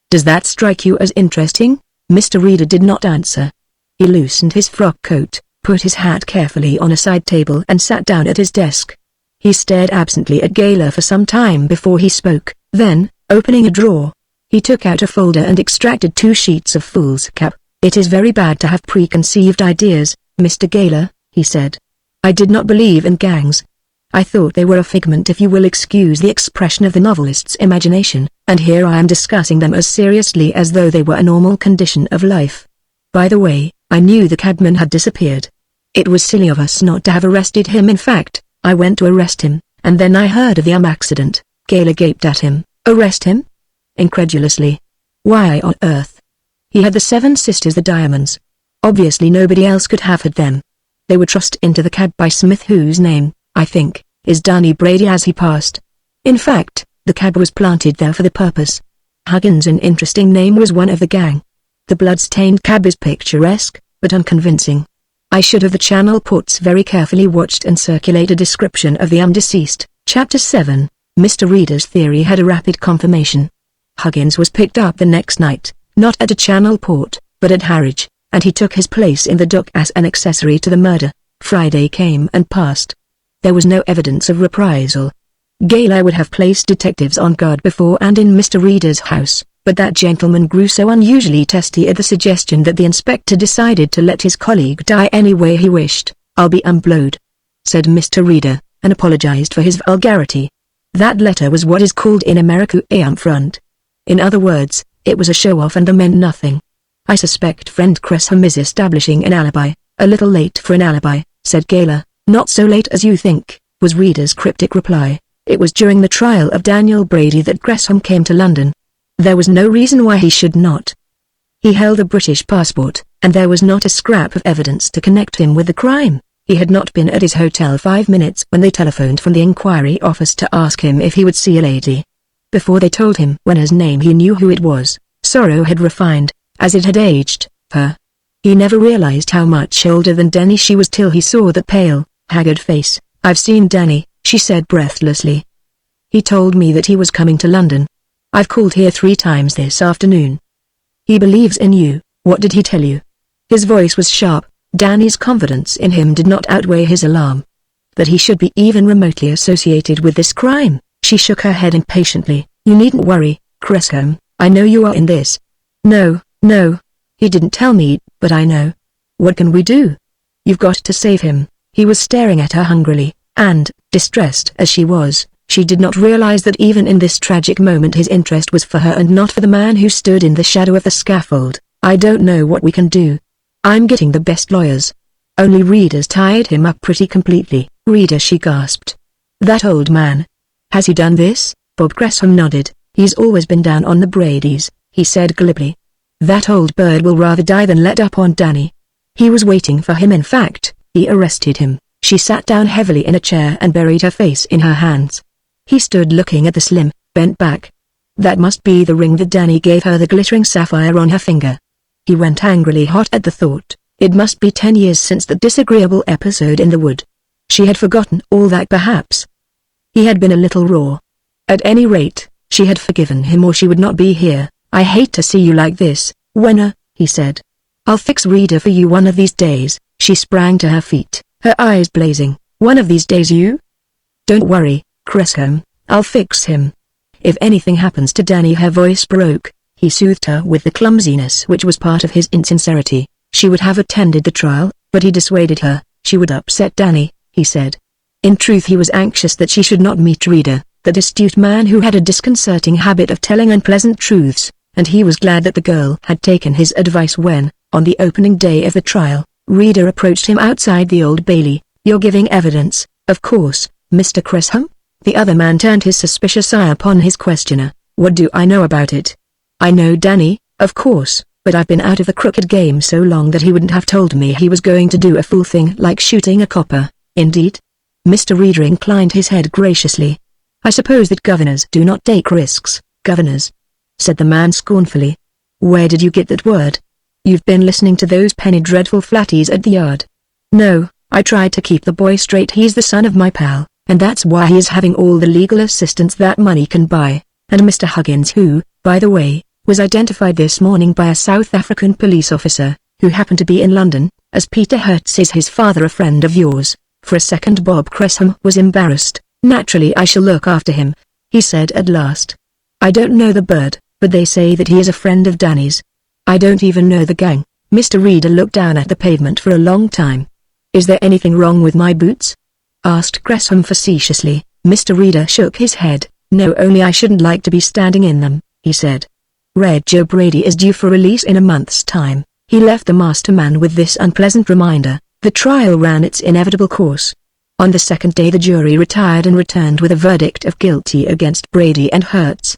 Does that strike you as interesting? Mr. Reader did not answer. He loosened his frock coat, put his hat carefully on a side table and sat down at his desk. He stared absently at Gayla for some time before he spoke, then, opening a drawer, he took out a folder and extracted 2 sheets of foolscap. It is very bad to have preconceived ideas, Mr. Gayla, he said. I did not believe in gangs. I thought they were a figment, if you will excuse the expression, of the novelist's imagination, and here I am discussing them as seriously as though they were a normal condition of life. By the way, I knew the cabman had disappeared. It was silly of us not to have arrested him. In fact, I went to arrest him, and then I heard of the accident. Gayla gaped at him. Arrest him? Incredulously. Why on earth? He had the 7 sisters, the Diamonds. Obviously nobody else could have had them. They were thrust into the cab by Smith, whose name, I think, is Danny Brady, as he passed. In fact, the cab was planted there for the purpose. Huggins, an interesting name, was one of the gang. The blood-stained cab is picturesque, but unconvincing. I should have the Channel Ports very carefully watched and circulate a description of the undeceased. Chapter 7. Mr. Reader's theory had a rapid confirmation. Huggins was picked up the next night, not at a Channel Port, but at Harwich, and he took his place in the dock as an accessory to the murder. Friday came and passed. There was no evidence of reprisal. Gayla would have placed detectives on guard before and in Mr. Reader's house, but that gentleman grew so unusually testy at the suggestion that the inspector decided to let his colleague die any way he wished. I'll be unblowed, said Mr. Reader, and apologized for his vulgarity. That letter was what is called in America a upfront. In other words, it was a show-off and meant nothing. I suspect friend Cresham is establishing an alibi. A little late for an alibi, said Gayla. Not so late as you think, was Reader's cryptic reply. It was during the trial of Daniel Brady that Gresham came to London. There was no reason why he should not. He held a British passport, and there was not a scrap of evidence to connect him with the crime. He had not been at his hotel 5 minutes when they telephoned from the inquiry office to ask him if he would see a lady. Before they told him Wenner's name, he knew who it was. Sorrow had refined, as it had aged, her. He never realized how much older than Danny she was till he saw that pale, haggard face. I've seen Danny, she said breathlessly. He told me that he was coming to London. I've called here 3 times this afternoon. He believes in you. What did he tell you? His voice was sharp. Danny's confidence in him did not outweigh his alarm. That he should be even remotely associated with this crime. She shook her head impatiently. You needn't worry, Cresham, I know you are in this. No, he didn't tell me, but I know. What can we do? You've got to save him." He was staring at her hungrily, and, distressed as she was, she did not realize that even in this tragic moment his interest was for her and not for the man who stood in the shadow of the scaffold. "I don't know what we can do. I'm getting the best lawyers. Only Reader's tied him up pretty completely." "Reader," she gasped. "That old man. Has he done this?" Bob Gresham nodded. "He's always been down on the Bradys," he said glibly. "That old bird will rather die than let up on Danny. He was waiting for him. In fact, he arrested him." She sat down heavily in a chair and buried her face in her hands. He stood looking at the slim, bent back. That must be the ring that Danny gave her, the glittering sapphire on her finger. He went angrily hot at the thought. It must be 10 years since that disagreeable episode in the wood. She had forgotten all that perhaps. He had been a little raw. At any rate, she had forgiven him or she would not be here. "I hate to see you like this, Wenner," he said. "I'll fix Reader for you one of these days." She sprang to her feet, her eyes blazing. "One of these days you? Don't worry, Gresham, I'll fix him. If anything happens to Danny," her voice broke. He soothed her with the clumsiness which was part of his insincerity. She would have attended the trial, but he dissuaded her. "She would upset Danny," he said. In truth he was anxious that she should not meet Reader, that astute man who had a disconcerting habit of telling unpleasant truths, and he was glad that the girl had taken his advice when, on the opening day of the trial, Reader approached him outside the Old Bailey. "You're giving evidence, of course, Mr. Gresham?" The other man turned his suspicious eye upon his questioner. "What do I know about it? I know Danny, of course, but I've been out of the crooked game so long that he wouldn't have told me he was going to do a fool thing like shooting a copper." "Indeed?" Mr. Reader inclined his head graciously. "I suppose that governors do not take risks." "Governors?" said the man scornfully. "Where did you get that word? You've been listening to those penny dreadful flatties at the yard." "No, I tried to keep the boy straight. He's the son of my pal, and that's why he is having all the legal assistance that money can buy." And Mr. Huggins, who, by the way, was identified this morning by a South African police officer, who happened to be in London, as Peter Hertz, "Is his father a friend of yours?" For a second Bob Gresham was embarrassed. "Naturally I shall look after him," he said at last. "I don't know the bird, but they say that he is a friend of Danny's. I don't even know the gang." Mr. Reader looked down at the pavement for a long time. "Is there anything wrong with my boots?" asked Gresham facetiously. Mr. Reader shook his head. "No, only I shouldn't like to be standing in them," he said. Red Joe Brady is due for release in a month's time. He left the master man with this unpleasant reminder. The trial ran its inevitable course. On the second day the jury retired and returned with a verdict of guilty against Brady and Hertz.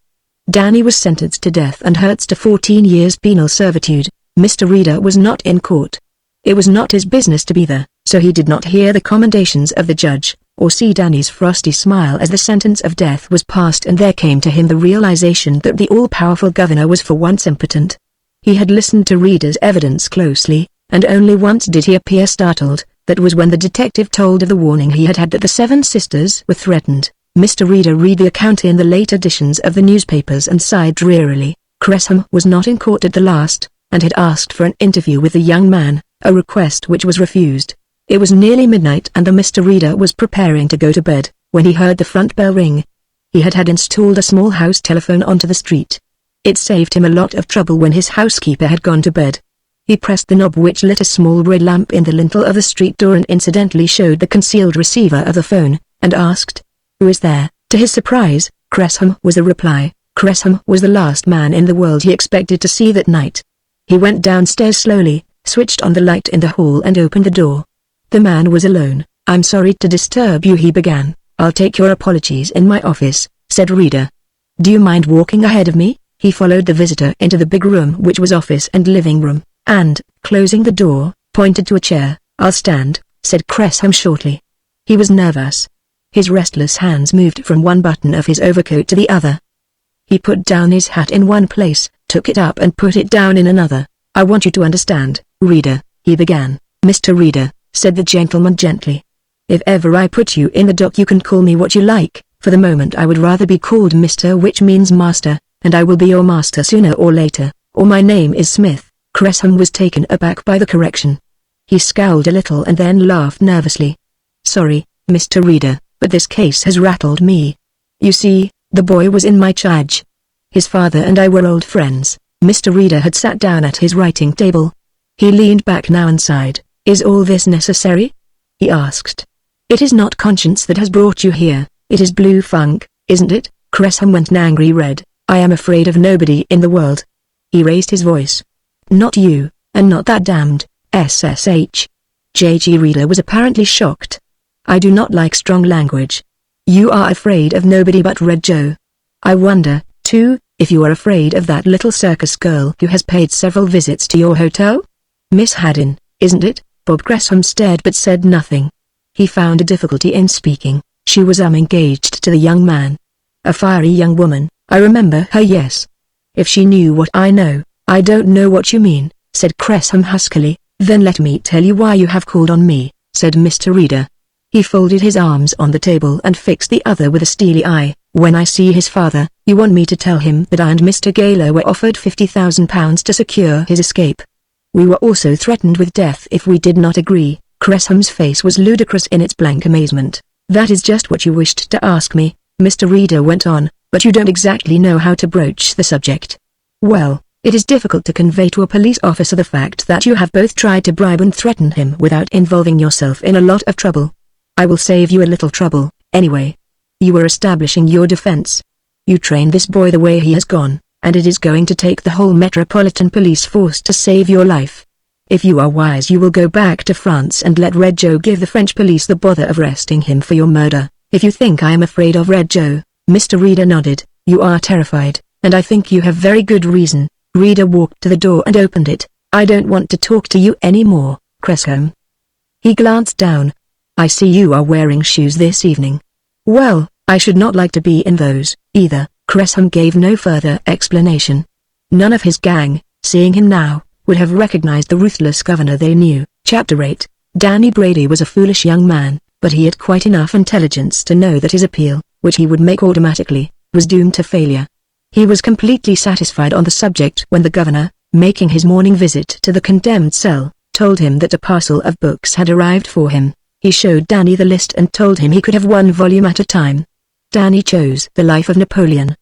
Danny was sentenced to death and Hertz to 14 years penal servitude. Mr. Reader was not in court. It was not his business to be there, so he did not hear the commendations of the judge, or see Danny's frosty smile as the sentence of death was passed, and there came to him the realization that the all-powerful governor was for once impotent. He had listened to Reader's evidence closely, and only once did he appear startled. That was when the detective told of the warning he had had that the 7 sisters were threatened. Mr. Reader read the account in the late editions of the newspapers and sighed drearily. Gresham was not in court at the last, and had asked for an interview with the young man, a request which was refused. It was nearly midnight and the Mr. Reader was preparing to go to bed, when he heard the front bell ring. He had installed a small house telephone onto the street. It saved him a lot of trouble when his housekeeper had gone to bed. He pressed the knob which lit a small red lamp in the lintel of the street door and incidentally showed the concealed receiver of the phone, and asked, "Who is there?" To his surprise, Gresham was the reply. Gresham was the last man in the world he expected to see that night. He went downstairs slowly, switched on the light in the hall and opened the door. The man was alone. "I'm sorry to disturb you," he began. "I'll take your apologies in my office," said Reader. "Do you mind walking ahead of me?" He followed the visitor into the big room which was office and living room, and, closing the door, pointed to a chair. "I'll stand," said Gresham shortly. He was nervous. His restless hands moved from one button of his overcoat to the other. He put down his hat in one place, took it up and put it down in another. "I want you to understand, Reader," he began. "Mr. Reader," said the gentleman gently. "If ever I put you in the dock you can call me what you like. For the moment I would rather be called Mr., which means master, and I will be your master sooner or later, or my name is Smith." Gresham was taken aback by the correction. He scowled a little and then laughed nervously. "Sorry, Mr. Reader, but this case has rattled me. You see, the boy was in my charge. His father and I were old friends." Mr. Reader had sat down at his writing table. He leaned back now and sighed. "Is all this necessary?" he asked. "It is not conscience that has brought you here, it is blue funk, isn't it?" Gresham went an angry red. "I am afraid of nobody in the world." He raised his voice. "Not you, and not that damned SSH. J.G. Reader was apparently shocked. "I do not like strong language. You are afraid of nobody but Red Joe. I wonder, too, if you are afraid of that little circus girl who has paid several visits to your hotel? Miss Haddon, isn't it?" Bob Gresham stared but said nothing. He found a difficulty in speaking. She was engaged to the young man. "A fiery young woman, I remember her, yes." "If she knew what I know." "I don't know what you mean," said Gresham huskily. "Then let me tell you why you have called on me," said Mr. Reader. He folded his arms on the table and fixed the other with a steely eye. "When I see his father, you want me to tell him that I and Mr. Gaylor were offered £50,000 to secure his escape. We were also threatened with death if we did not agree." Gresham's face was ludicrous in its blank amazement. "That is just what you wished to ask me," Mr. Reader went on, "but you don't exactly know how to broach the subject. Well, it is difficult to convey to a police officer the fact that you have both tried to bribe and threaten him without involving yourself in a lot of trouble. I will save you a little trouble, anyway. You were establishing your defense. You trained this boy the way he has gone, and it is going to take the whole Metropolitan Police Force to save your life. If you are wise you will go back to France and let Red Joe give the French police the bother of arresting him for your murder. If you think I am afraid of Red Joe," Mr. Reader nodded, "you are terrified, and I think you have very good reason." Reader walked to the door and opened it. "I don't want to talk to you anymore, Gresham." He glanced down. "I see you are wearing shoes this evening." "Well, I should not like to be in those, either." Gresham gave no further explanation. None of his gang, seeing him now, would have recognized the ruthless governor they knew. Chapter 8. Danny Brady was a foolish young man, but he had quite enough intelligence to know that his appeal, which he would make automatically, was doomed to failure. He was completely satisfied on the subject when the governor, making his morning visit to the condemned cell, told him that a parcel of books had arrived for him. He showed Danny the list and told him he could have one volume at a time. Danny chose The Life of Napoleon.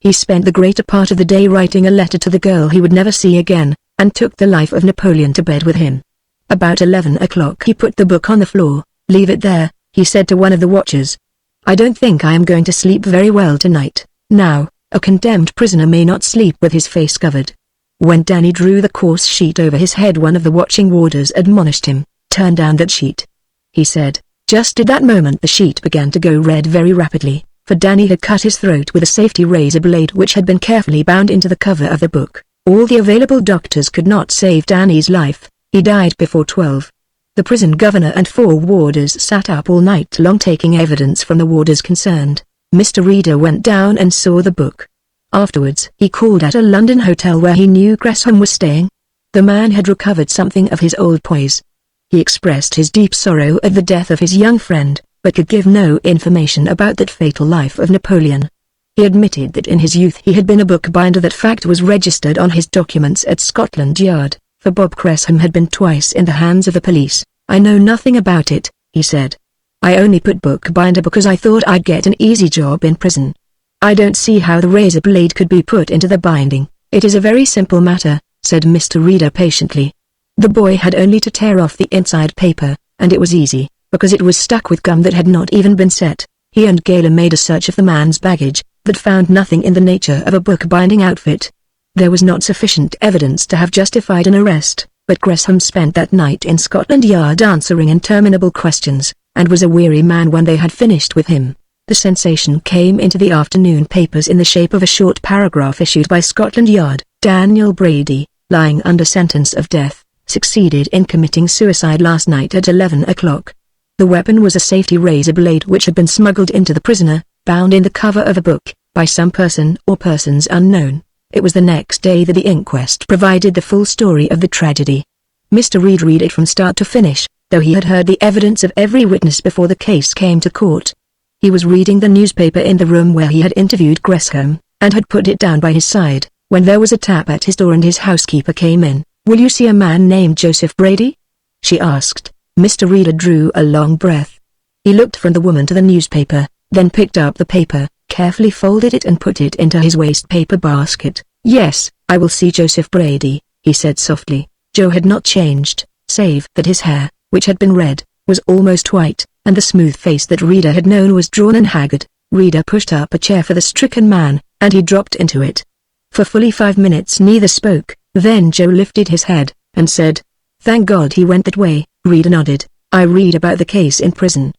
He spent the greater part of the day writing a letter to the girl he would never see again, and took The Life of Napoleon to bed with him. About 11 o'clock he put the book on the floor. "Leave it there," he said to one of the watchers. "I don't think I am going to sleep very well tonight." Now, a condemned prisoner may not sleep with his face covered. When Danny drew the coarse sheet over his head, one of the watching warders admonished him, "Turn down that sheet," he said. Just at that moment the sheet began to go red very rapidly, for Danny had cut his throat with a safety razor blade which had been carefully bound into the cover of the book. All the available doctors could not save Danny's life. He died before 12. The prison governor and 4 warders sat up all night long taking evidence from the warders concerned. Mr. Reader went down and saw the book. Afterwards he called at a London hotel where he knew Gresham was staying. The man had recovered something of his old poise. He expressed his deep sorrow at the death of his young friend, but could give no information about that fatal Life of Napoleon. He admitted that in his youth he had been a bookbinder. That fact was registered on his documents at Scotland Yard, for Bob Gresham had been twice in the hands of the police. "I know nothing about it," he said. "I only put bookbinder because I thought I'd get an easy job in prison. I don't see how the razor blade could be put into the binding." "It is a very simple matter," said Mr. Reader patiently. "The boy had only to tear off the inside paper, and it was easy, because it was stuck with gum that had not even been set. He and Gaylor made a search of the man's baggage, but found nothing in the nature of a bookbinding outfit. There was not sufficient evidence to have justified an arrest, but Gresham spent that night in Scotland Yard answering interminable questions, and was a weary man when they had finished with him. The sensation came into the afternoon papers in the shape of a short paragraph issued by Scotland Yard. "Daniel Brady, lying under sentence of death, succeeded in committing suicide last night at 11 o'clock. The weapon was a safety razor blade which had been smuggled into the prisoner, bound in the cover of a book, by some person or persons unknown." It was the next day that the inquest provided the full story of the tragedy. Mr. Reed read it from start to finish, though he had heard the evidence of every witness before the case came to court. He was reading the newspaper in the room where he had interviewed Gresham, and had put it down by his side, when there was a tap at his door and his housekeeper came in. "Will you see a man named Joseph Brady?" she asked. Mr. Reader drew a long breath. He looked from the woman to the newspaper, then picked up the paper, carefully folded it and put it into his waste-paper basket. "Yes, I will see Joseph Brady," he said softly. Joe had not changed. save that his hair, which had been red, was almost white, and the smooth face that Rita had known was drawn and haggard. Rita pushed up a chair for the stricken man, and he dropped into it. For fully 5 minutes neither spoke. Then Joe lifted his head, and said, "Thank God he went that way." Rita nodded. "I read about the case in prison."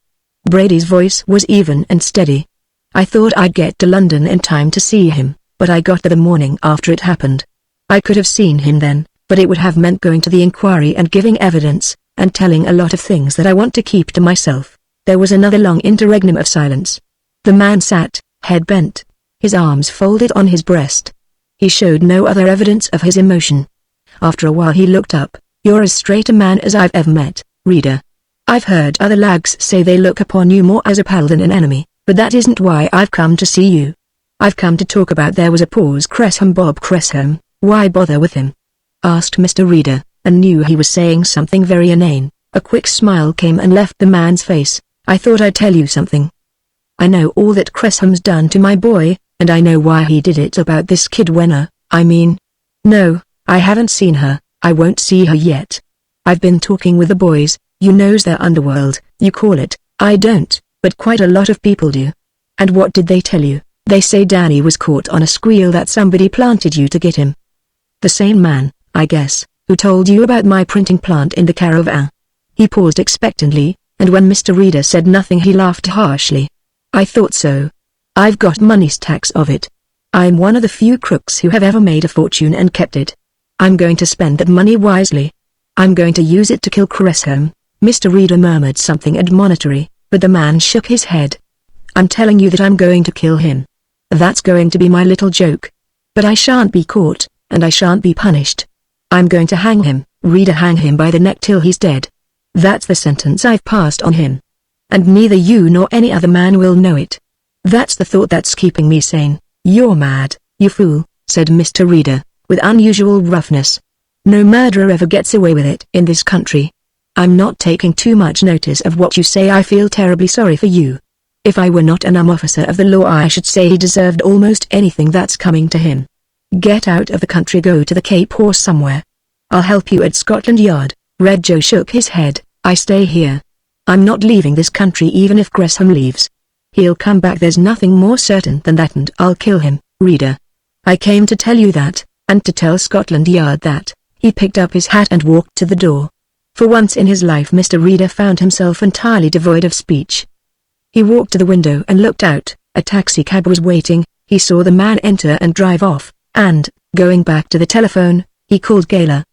Brady's voice was even and steady. "I thought I'd get to London in time to see him, but I got there the morning after it happened. I could have seen him then, but it would have meant going to the inquiry and giving evidence, and telling a lot of things that I want to keep to myself." There was another long interregnum of silence. The man sat, head bent, his arms folded on his breast. He showed no other evidence of his emotion. After a while he looked up. "You're as straight a man as I've ever met, Rita. I've heard other lags say they look upon you more as a pal than an enemy, but that isn't why I've come to see you. I've come to talk about." There was a pause. Bob Cressham, why bother with him?" asked Mr. Reader, and knew he was saying something very inane. A quick smile came and left the man's face. "I thought I'd tell you something. I know all that Cresham's done to my boy, and I know why he did it about this kid Guv'nor. I mean, no, I haven't seen her, I won't see her yet. I've been talking with the boys, you knows their underworld, you call it. I don't, but quite a lot of people do." "And what did they tell you?" "They say Danny was caught on a squeal that somebody planted you to get him." "The same man, I guess, who told you about my printing plant in the caravan." He paused expectantly, and when Mr. Reader said nothing he laughed harshly. "I thought so. I've got money stacks of it. I'm one of the few crooks who have ever made a fortune and kept it. I'm going to spend that money wisely. I'm going to use it to kill Cressham." Mr. Reader murmured something admonitory, but the man shook his head. "I'm telling you that I'm going to kill him. That's going to be my little joke. But I shan't be caught, and I shan't be punished. I'm going to hang him, Reader, hang him by the neck till he's dead. That's the sentence I've passed on him. And neither you nor any other man will know it. That's the thought that's keeping me sane." "You're mad, you fool," said Mr. Reader, with unusual roughness. "No murderer ever gets away with it in this country. I'm not taking too much notice of what you say. I feel terribly sorry for you. If I were not an officer of the law I should say he deserved almost anything that's coming to him. Get out of the country, go to the Cape or somewhere. I'll help you at Scotland Yard." Red Joe shook his head. "I stay here. I'm not leaving this country even if Cressham leaves. He'll come back, there's nothing more certain than that, and I'll kill him, Reader. I came to tell you that, and to tell Scotland Yard that." He picked up his hat and walked to the door. For once in his life Mr. Reader found himself entirely devoid of speech. He walked to the window and looked out. A taxicab was waiting. He saw the man enter and drive off, and, going back to the telephone, he called Gayla.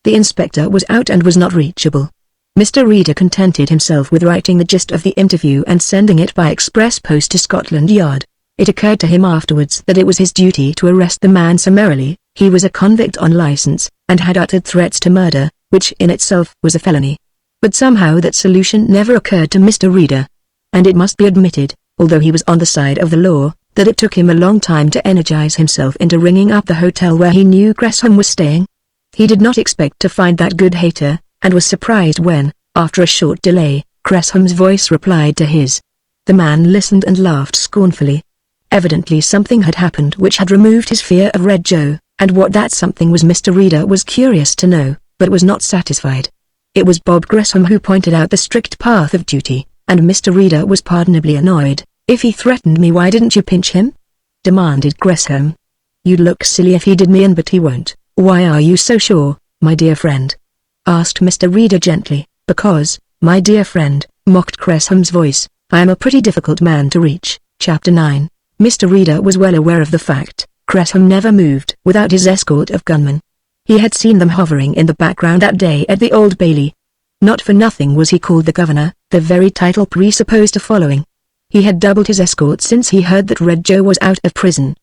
The inspector was out and was not reachable. Mr. Reader contented himself with writing the gist of the interview and sending it by express post to Scotland Yard. It occurred to him afterwards that it was his duty to arrest the man summarily. He was a convict on license, and had uttered threats to murder, which in itself was a felony. But somehow that solution never occurred to Mr. Reader. And it must be admitted, although he was on the side of the law, that it took him a long time to energize himself into ringing up the hotel where he knew Cressham was staying. He did not expect to find that good hater, and was surprised when, after a short delay, Cresham's voice replied to his. The man listened and laughed scornfully. Evidently something had happened which had removed his fear of Red Joe, and what that something was Mr. Reader was curious to know, but was not satisfied. It was Bob Cressham who pointed out the strict path of duty, and Mr. Reader was pardonably annoyed. "If he threatened me, why didn't you pinch him?" demanded Cressham. "You'd look silly if he did me in, but he won't." "Why are you so sure, my dear friend?" asked Mr. Reader gently. "Because, my dear friend," mocked Cresham's voice, "I am a pretty difficult man to reach." Chapter 9. Mr. Reader was well aware of the fact. Cressham never moved without his escort of gunmen. He had seen them hovering in the background that day at the Old Bailey. Not for nothing was he called the Guv'nor, the very title presupposed a following. He had doubled his escort since he heard that Red Joe was out of prison.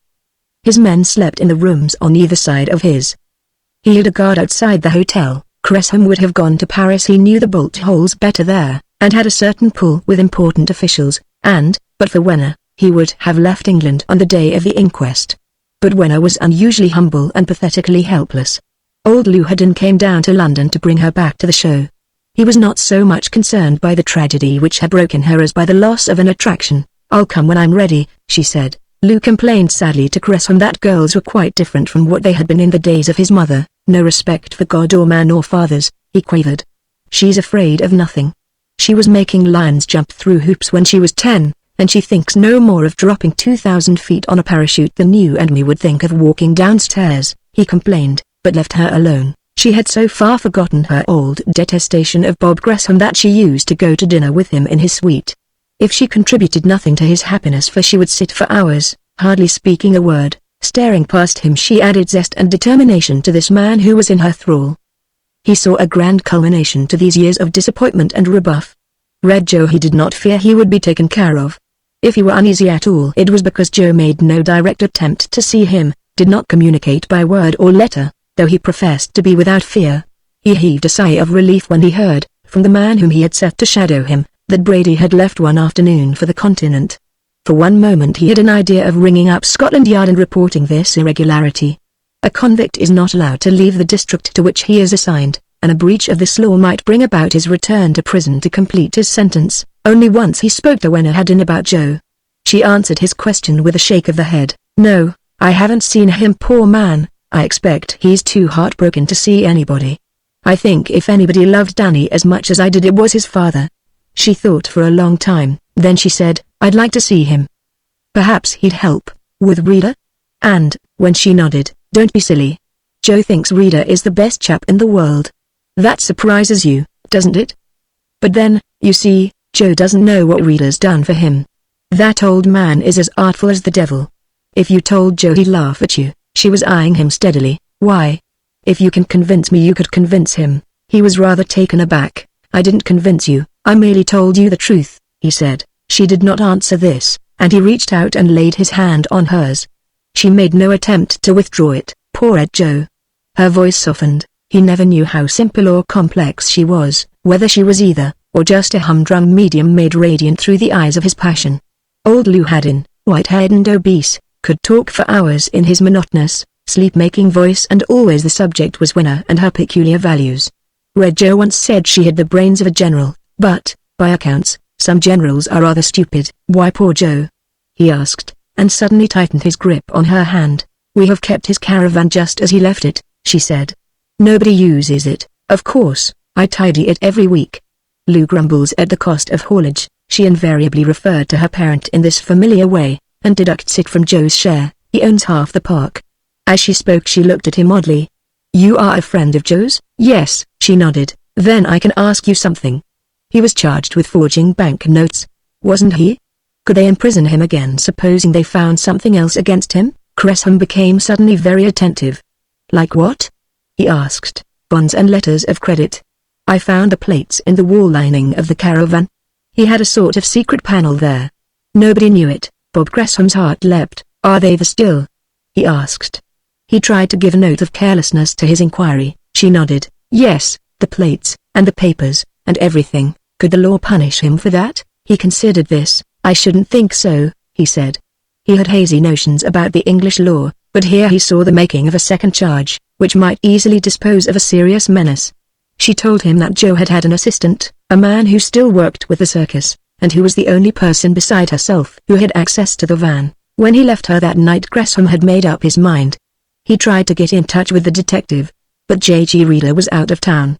His men slept in the rooms on either side of his. He had a guard outside the hotel. Cressham would have gone to Paris, he knew the bolt holes better there, and had a certain pull with important officials, and, but for Guv'nor, he would have left England on the day of the inquest. But Guv'nor was unusually humble and pathetically helpless. Old Llewellyn came down to London to bring her back to the show. He was not so much concerned by the tragedy which had broken her as by the loss of an attraction. "I'll come when I'm ready," she said. Lou complained sadly to Cressham that girls were quite different from what they had been in the days of his mother. "No respect for God or man or fathers," he quavered. She's afraid of nothing. She was making lions jump through hoops when she was 10, and she thinks no more of dropping 2,000 feet on a parachute than you and me would think of walking downstairs, he complained, but left her alone. She had so far forgotten her old detestation of Bob Gresham that she used to go to dinner with him in his suite. If she contributed nothing to his happiness, for she would sit for hours, hardly speaking a word, staring past him. She added zest and determination to this man who was in her thrall. He saw a grand culmination to these years of disappointment and rebuff. Red Joe. He did not fear he would be taken care of. If he were uneasy at all, it was because Joe made no direct attempt to see him, did not communicate by word or letter, though he professed to be without fear. He heaved a sigh of relief when he heard, from the man whom he had set to shadow him, that Brady had left one afternoon for the continent. For one moment he had an idea of ringing up Scotland Yard and reporting this irregularity. A convict is not allowed to leave the district to which he is assigned, and a breach of this law might bring about his return to prison to complete his sentence. Only once he spoke to Wenna Haddon about Joe. She answered his question with a shake of the head. "No, I haven't seen him, poor man. I expect he's too heartbroken to see anybody. I think if anybody loved Danny as much as I did, it was his father." She thought for a long time, then she said, "I'd like to see him. Perhaps he'd help, with Rita?" And, when she nodded, "Don't be silly. Joe thinks Rita is the best chap in the world. That surprises you, doesn't it? But then, you see, Joe doesn't know what Rita's done for him. That old man is as artful as the devil. If you told Joe, he'd laugh at you." She was eyeing him steadily. "Why? If you can convince me, you could convince him." He was rather taken aback. "I didn't convince you, I merely told you the truth," he said. She did not answer this, and he reached out and laid his hand on hers. She made no attempt to withdraw it. Poor Ed Joe. Her voice softened. He never knew how simple or complex she was, whether she was either, or just a humdrum medium made radiant through the eyes of his passion. Old Lou Haddon, white-haired and obese, could talk for hours in his monotonous, sleep-making voice, and always the subject was Wenna and her peculiar values. Red Joe once said she had the brains of a general, but, by accounts, some generals are rather stupid. "Why poor Joe?" he asked, and suddenly tightened his grip on her hand. "We have kept his caravan just as he left it," she said. "Nobody uses it, of course. I tidy it every week." Lou grumbles at the cost of haulage. She invariably referred to her parent in this familiar way, and deducts it from Joe's share. He owns half the park. As she spoke, she looked at him oddly. "You are a friend of Joe's?" "Yes," she nodded. "Then I can ask you something. He was charged with forging bank notes, wasn't he? Could they imprison him again supposing they found something else against him?" Gresham became suddenly very attentive. "Like what?" he asked. "Bonds and letters of credit. I found the plates in the wall lining of the caravan. He had a sort of secret panel there. Nobody knew it." Bob Gresham's heart leapt. "Are they there still?" he asked. He tried to give a note of carelessness to his inquiry. She nodded. "Yes, the plates, and the papers, and everything." Could the law punish him for that? He considered this. "I shouldn't think so," he said. He had hazy notions about the English law, but here he saw the making of a second charge, which might easily dispose of a serious menace. She told him that Joe had had an assistant, a man who still worked with the circus, and who was the only person beside herself who had access to the van. When he left her that night, Gresham had made up his mind. He tried to get in touch with the detective, but J.G. Reader was out of town.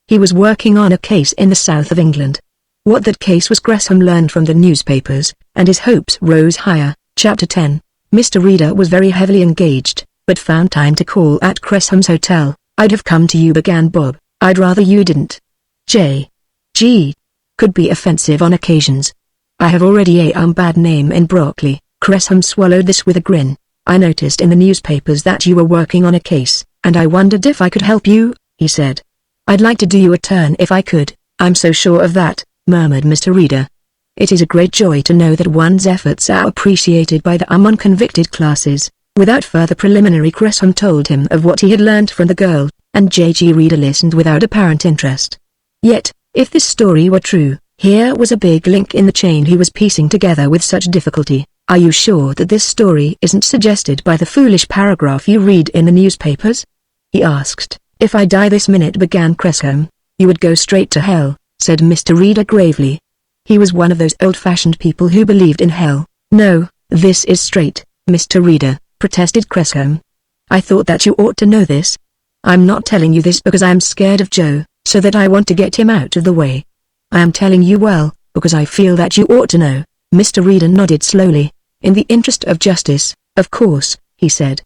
He was working on a case in the south of England. What that case was Gresham learned from the newspapers, and his hopes rose higher. Chapter 10. Mr. Reader was very heavily engaged, but found time to call at Gresham's hotel. "I'd have come to you," began Bob. "I'd rather you didn't. J.G. could be offensive on occasions. I have already a bad name in Brockley." Gresham swallowed this with a grin. "I noticed in the newspapers that you were working on a case, and I wondered if I could help you," he said. "I'd like to do you a turn if I could." "I'm so sure of that," murmured Mr. Reader. "It is a great joy to know that one's efforts are appreciated by the unconvicted classes." Without further preliminary, Gresham told him of what he had learned from the girl, and J.G. Reader listened without apparent interest. Yet, if this story were true, here was a big link in the chain he was piecing together with such difficulty. "Are you sure that this story isn't suggested by the foolish paragraph you read in the newspapers?" he asked. "If I die this minute," began Gresham. "You would go straight to hell," said Mr. Reader gravely. He was one of those old-fashioned people who believed in hell. "No, this is straight, Mr. Reader," protested Gresham. "I thought that you ought to know this. I'm not telling you this because I'm scared of Joe. so that I want to get him out of the way. I am telling you well, because I feel that you ought to know." Mr. Reader nodded slowly. "In the interest of justice, of course," he said.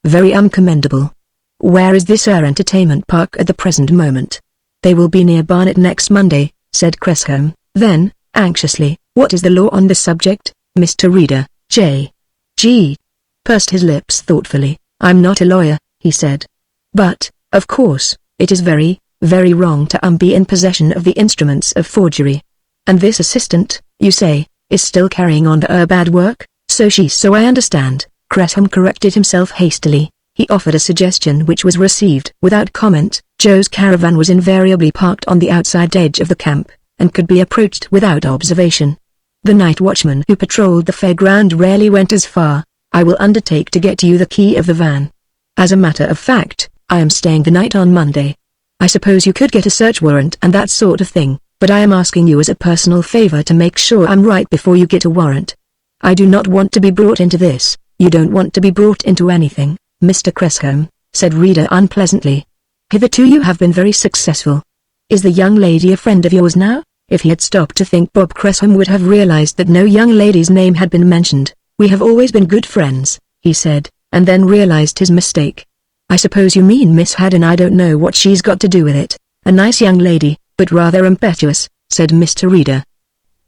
"Very uncommendable. Where is this entertainment park at the present moment?" "They will be near Barnet next Monday," said Cressham. Then, anxiously, "What is the law on the subject, Mr. Reader?" J.G. pursed his lips thoughtfully. "I'm not a lawyer," he said. "But, of course, it is very, very wrong to be in possession of the instruments of forgery. And this assistant, you say, is still carrying on her bad work?" So I understand." Cressham corrected himself hastily. He offered a suggestion which was received without comment. Joe's caravan was invariably parked on the outside edge of the camp, and could be approached without observation. The night watchman who patrolled the fairground rarely went as far. "I will undertake to get you the key of the van. As a matter of fact, I am staying the night on Monday. I suppose you could get a search warrant and that sort of thing, but I am asking you as a personal favor to make sure I'm right before you get a warrant. I do not want to be brought into this." "You don't want to be brought into anything, Mr. Cressham," said Reader unpleasantly. "Hitherto you have been very successful. Is the young lady a friend of yours now?" If he had stopped to think, Bob Cressham would have realized that no young lady's name had been mentioned. "We have always been good friends," he said, and then realized his mistake. "I suppose you mean Miss Haddon. I don't know what she's got to do with it. A nice young lady, but rather impetuous," said Mr. Reader.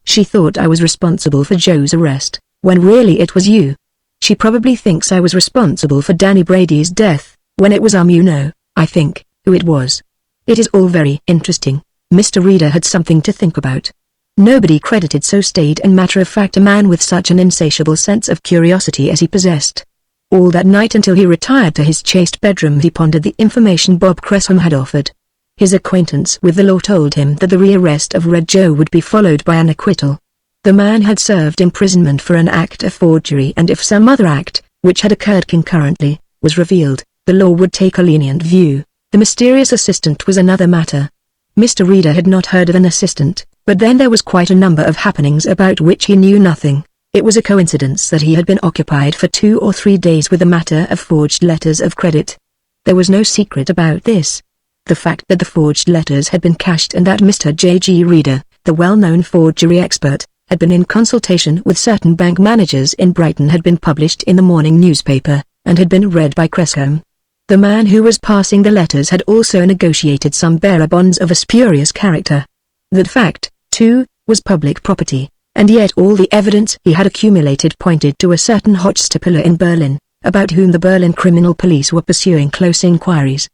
"She thought I was responsible for Joe's arrest, when really it was you. She probably thinks I was responsible for Danny Brady's death, when it was you know, I think, who it was. It is all very interesting." Mr. Reader had something to think about. Nobody credited so staid and matter-of-fact a man with such an insatiable sense of curiosity as he possessed. All that night until he retired to his chaste bedroom he pondered the information Bob Cressham had offered. His acquaintance with the law told him that the rearrest of Red Joe would be followed by an acquittal. The man had served imprisonment for an act of forgery, and if some other act, which had occurred concurrently, was revealed, the law would take a lenient view. The mysterious assistant was another matter. Mr. Reader had not heard of an assistant, but then there was quite a number of happenings about which he knew nothing. It was a coincidence that he had been occupied for 2 or 3 days with the matter of forged letters of credit. There was no secret about this. The fact that the forged letters had been cashed and that Mr. J.G. Reader, the well-known forgery expert, had been in consultation with certain bank managers in Brighton had been published in the morning newspaper, and had been read by Cressham. The man who was passing the letters had also negotiated some bearer bonds of a spurious character. That fact, too, was public property, and yet all the evidence he had accumulated pointed to a certain Hochstapler in Berlin, about whom the Berlin criminal police were pursuing close inquiries.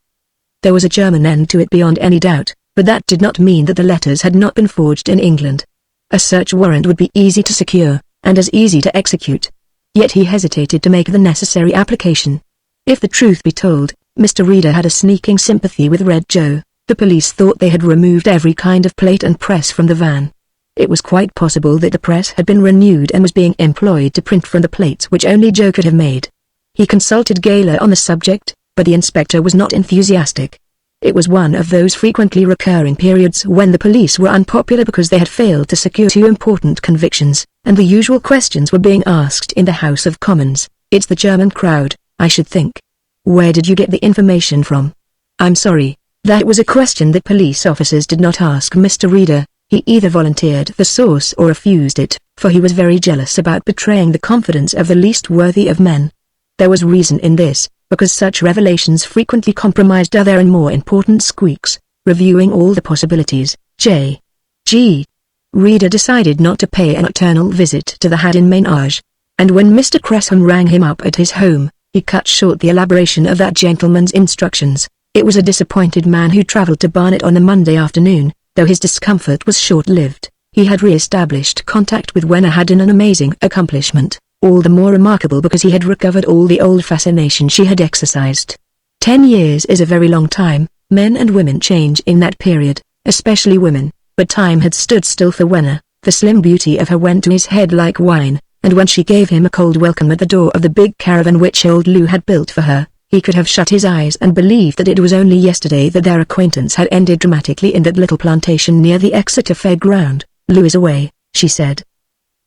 There was a German end to it beyond any doubt, but that did not mean that the letters had not been forged in England. A search warrant would be easy to secure, and as easy to execute. Yet he hesitated to make the necessary application. If the truth be told, Mr. Reader had a sneaking sympathy with Red Joe. The police thought they had removed every kind of plate and press from the van. It was quite possible that the press had been renewed and was being employed to print from the plates which only Joe could have made. He consulted Gayler on the subject, but the inspector was not enthusiastic. It was one of those frequently recurring periods when the police were unpopular because they had failed to secure 2 important convictions, and the usual questions were being asked in the House of Commons. "It's the German crowd, I should think. Where did you get the information from?" "I'm sorry, that was a question that police officers did not ask Mr. Reader. He either volunteered the source or refused it, for he was very jealous about betraying the confidence of the least worthy of men. There was reason in this, because such revelations frequently compromised other and more important squeaks. Reviewing all the possibilities, J.G. Reader decided not to pay a nocturnal visit to the Haddon ménage, and when Mr. Cressham rang him up at his home, he cut short the elaboration of that gentleman's instructions. It was a disappointed man who travelled to Barnet on a Monday afternoon, though his discomfort was short-lived. He had re-established contact with Wenner Haddon, an amazing accomplishment, all the more remarkable because he had recovered all the old fascination she had exercised. 10 years is a very long time. Men and women change in that period, especially women, but time had stood still for Wenner. The slim beauty of her went to his head like wine, and when she gave him a cold welcome at the door of the big caravan which old Lou had built for her, he could have shut his eyes and believed that it was only yesterday that their acquaintance had ended dramatically in that little plantation near the Exeter fairground. "Lou is away," she said.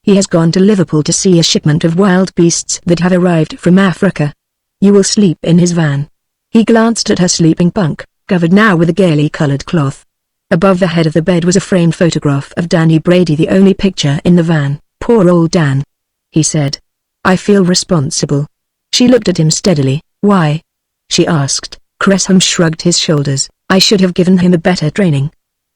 "He has gone to Liverpool to see a shipment of wild beasts that have arrived from Africa. You will sleep in his van." He glanced at her sleeping bunk, covered now with a gaily colored cloth. Above the head of the bed was a framed photograph of Danny Brady, the only picture in the van. "Poor old Dan," he said. "I feel responsible." She looked at him steadily. "Why?" she asked. Gresham shrugged his shoulders. "I should have given him a better training.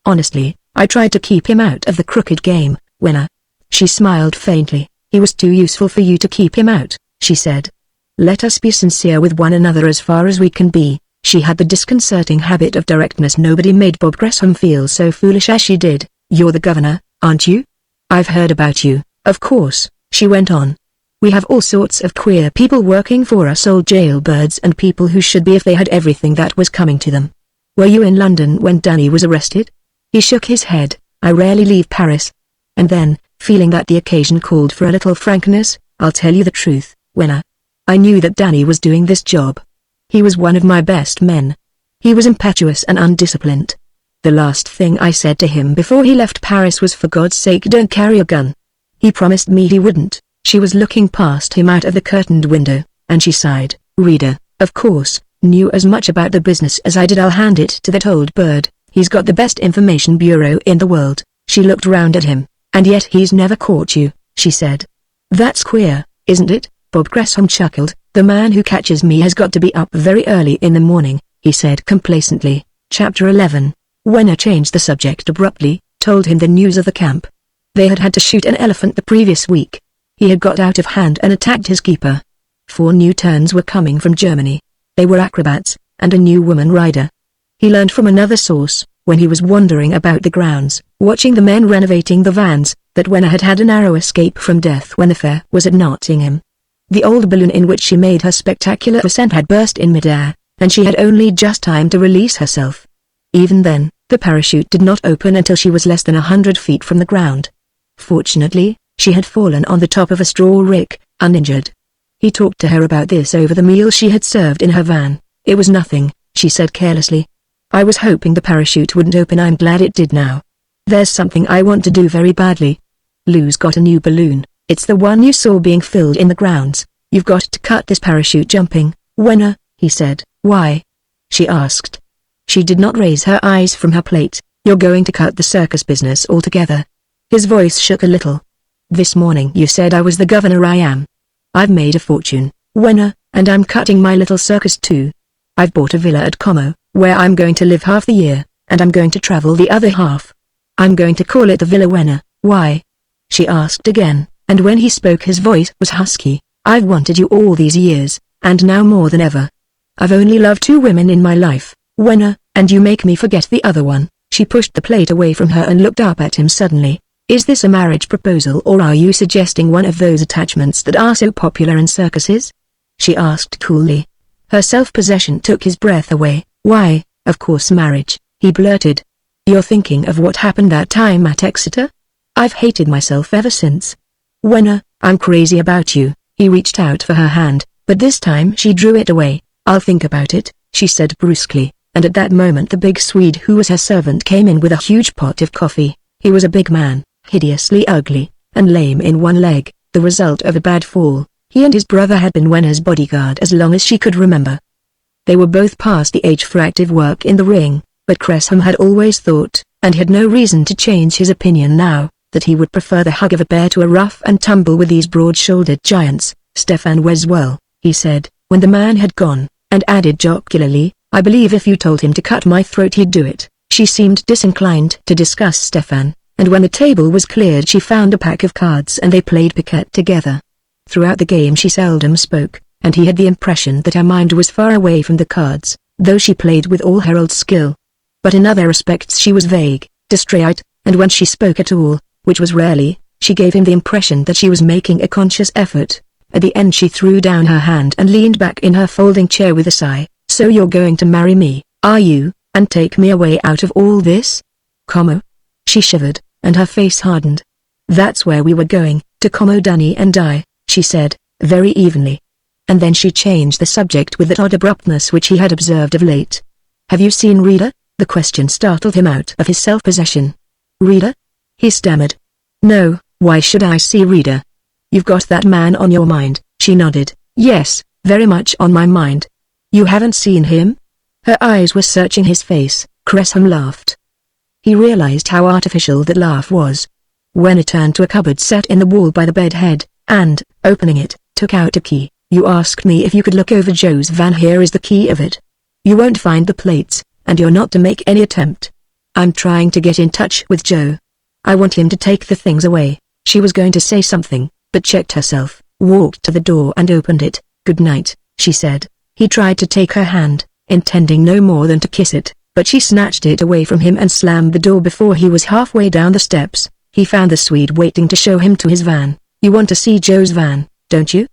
Honestly, I tried to keep him out of the crooked game, Guv'nor." She smiled faintly. "He was too useful for you to keep him out," she said. "Let us be sincere with one another as far as we can be." She had the disconcerting habit of directness. Nobody made Bob Gresham feel so foolish as she did. "You're the governor, aren't you? I've heard about you." "Of course," she went on. "We have all sorts of queer people working for us, old jailbirds and people who should be if they had everything that was coming to them." "Were you in London when Danny was arrested?" He shook his head. "I rarely leave Paris." And then, feeling that the occasion called for a little frankness, "I'll tell you the truth, Guv'nor. I knew that Danny was doing this job. He was one of my best men. He was impetuous and undisciplined. The last thing I said to him before he left Paris was, for God's sake don't carry a gun. He promised me he wouldn't." She was looking past him out of the curtained window, and she sighed. "Reader, of course, knew as much about the business as I did. I'll hand it to that old bird. He's got the best information bureau in the world." She looked round at him. "And yet he's never caught you," she said. "That's queer, isn't it?" Bob Gresham chuckled. "The man who catches me has got to be up very early in the morning," he said complacently. Chapter 11. Guv'nor changed the subject abruptly, told him the news of the camp. They had had to shoot an elephant the previous week. He had got out of hand and attacked his keeper. 4 new turns were coming from Germany. They were acrobats, and a new woman rider. He learned from another source, when he was wandering about the grounds, watching the men renovating the vans, that Guv'nor had had a narrow escape from death when the fair was at Nottingham. The old balloon in which she made her spectacular ascent had burst in midair, and she had only just time to release herself. Even then, the parachute did not open until she was less than 100 feet from the ground. Fortunately, she had fallen on the top of a straw rick, uninjured. He talked to her about this over the meal she had served in her van. "It was nothing," she said carelessly. "I was hoping the parachute wouldn't open. I'm glad it did now. There's something I want to do very badly. Lou's got a new balloon. It's the one you saw being filled in the grounds. You've got to cut this parachute jumping, Guv'nor," he said. "Why?" she asked. She did not raise her eyes from her plate. "You're going to cut the circus business altogether." His voice shook a little. "This morning you said I was the governor. I am. I've made a fortune, Guv'nor, and I'm cutting my little circus too. I've bought a villa at Como, where I'm going to live half the year, and I'm going to travel the other half. I'm going to call it the Villa Guv'nor." "Why?" she asked again, and when he spoke his voice was husky. "I've wanted you all these years, and now more than ever. I've only loved 2 women in my life, Guv'nor, and you make me forget the other one." She pushed the plate away from her and looked up at him suddenly. "Is this a marriage proposal, or are you suggesting one of those attachments that are so popular in circuses?" she asked coolly. Her self-possession took his breath away. "Why, of course marriage," he blurted. "You're thinking of what happened that time at Exeter? I've hated myself ever since. Guv'nor, I'm crazy about you." He reached out for her hand, but this time she drew it away. "I'll think about it," she said brusquely, and at that moment the big Swede who was her servant came in with a huge pot of coffee. He was a big man, hideously ugly, and lame in one leg, the result of a bad fall. He and his brother had been Gwenna's bodyguard as long as she could remember. They were both past the age for active work in the ring, but Gresham had always thought, and had no reason to change his opinion now, that he would prefer the hug of a bear to a rough and tumble with these broad-shouldered giants. "Stefan wears well," he said, when the man had gone, and added jocularly, "I believe if you told him to cut my throat he'd do it." She seemed disinclined to discuss Stefan, and when the table was cleared she found a pack of cards and they played piquet together. Throughout the game she seldom spoke, and he had the impression that her mind was far away from the cards, though she played with all her old skill. But in other respects she was vague, distraught, and when she spoke at all, which was rarely, she gave him the impression that she was making a conscious effort. At the end she threw down her hand and leaned back in her folding chair with a sigh. "So you're going to marry me, are you, and take me away out of all this?" "Como?" She shivered, and her face hardened. "That's where we were going, to Como, Danny and I," she said, very evenly. And then she changed the subject with that odd abruptness which he had observed of late. "Have you seen Rita?" The question startled him out of his self-possession. "Rita?" he stammered. "No, why should I see Rita?" "You've got that man on your mind," she nodded. "Yes, very much on my mind." "You haven't seen him?" Her eyes were searching his face. Gresham laughed. He realized how artificial that laugh was. Wenna turned to a cupboard set in the wall by the bed head, and, opening it, took out a key. "You asked me if you could look over Joe's van. Here is the key of it. You won't find the plates, and you're not to make any attempt. I'm trying to get in touch with Joe. I want him to take the things away." She was going to say something, but checked herself, walked to the door and opened it. "Good night," she said. He tried to take her hand, intending no more than to kiss it, but she snatched it away from him and slammed the door before he was halfway down the steps. He found the Swede waiting to show him to his van. "You want to see Joe's van, don't you?"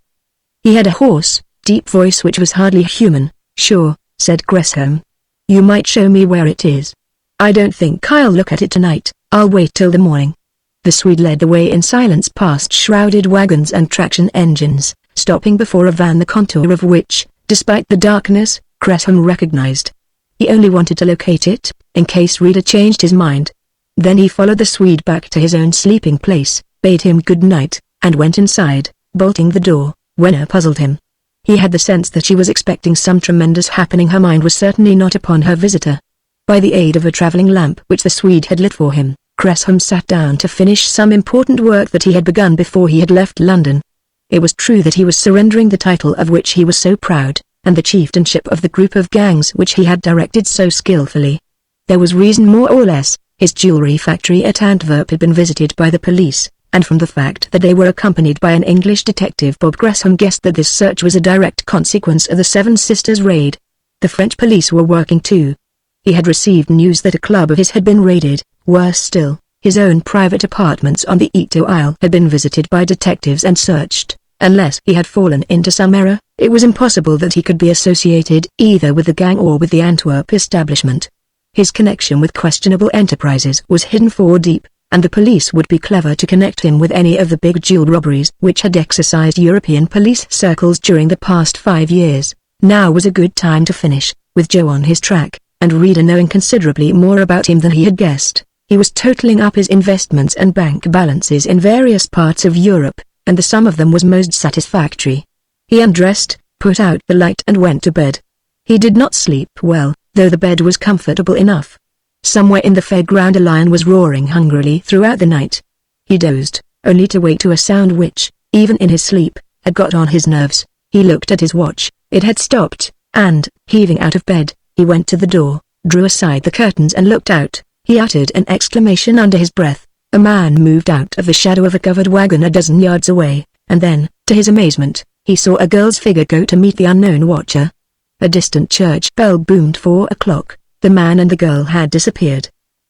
He had a hoarse, deep voice which was hardly human. "Sure," said Gresham. "You might show me where it is." "I don't think I'll look at it tonight. I'll wait till the morning." The Swede led the way in silence past shrouded wagons and traction engines, stopping before a van the contour of which, despite the darkness, Gresham recognized. He only wanted to locate it, in case Reader changed his mind. Then he followed the Swede back to his own sleeping place, bade him good night, and went inside, bolting the door. Wenna puzzled him. He had the sense that she was expecting some tremendous happening. Her mind was certainly not upon her visitor. By the aid of a traveling lamp which the Swede had lit for him, Gresham sat down to finish some important work that he had begun before he had left London. It was true that he was surrendering the title of which he was so proud, and the chieftainship of the group of gangs which he had directed so skillfully. There was reason more or less. His jewelry factory at Antwerp had been visited by the police, and from the fact that they were accompanied by an English detective, Bob Gresham guessed that this search was a direct consequence of the Seven Sisters raid. The French police were working too. He had received news that a club of his had been raided. Worse still, his own private apartments on the Ito Isle had been visited by detectives and searched. Unless he had fallen into some error, it was impossible that he could be associated either with the gang or with the Antwerp establishment. His connection with questionable enterprises was hidden 4 deep, and the police would be clever to connect him with any of the big jewel robberies which had exercised European police circles during the past 5 years. Now was a good time to finish, with Joe on his track, and Reader knowing considerably more about him than he had guessed. He was totaling up his investments and bank balances in various parts of Europe, and the sum of them was most satisfactory. He undressed, put out the light and went to bed. He did not sleep well, though the bed was comfortable enough. Somewhere in the fairground a lion was roaring hungrily throughout the night. He dozed, only to wake to a sound which, even in his sleep, had got on his nerves. He looked at his watch. It had stopped, and, heaving out of bed, he went to the door, drew aside the curtains and looked out. He uttered an exclamation under his breath. A man moved out of the shadow of a covered wagon a dozen yards away, and then, to his amazement, he saw a girl's figure go to meet the unknown watcher. A distant church bell boomed 4 o'clock. The man and the girl had disappeared.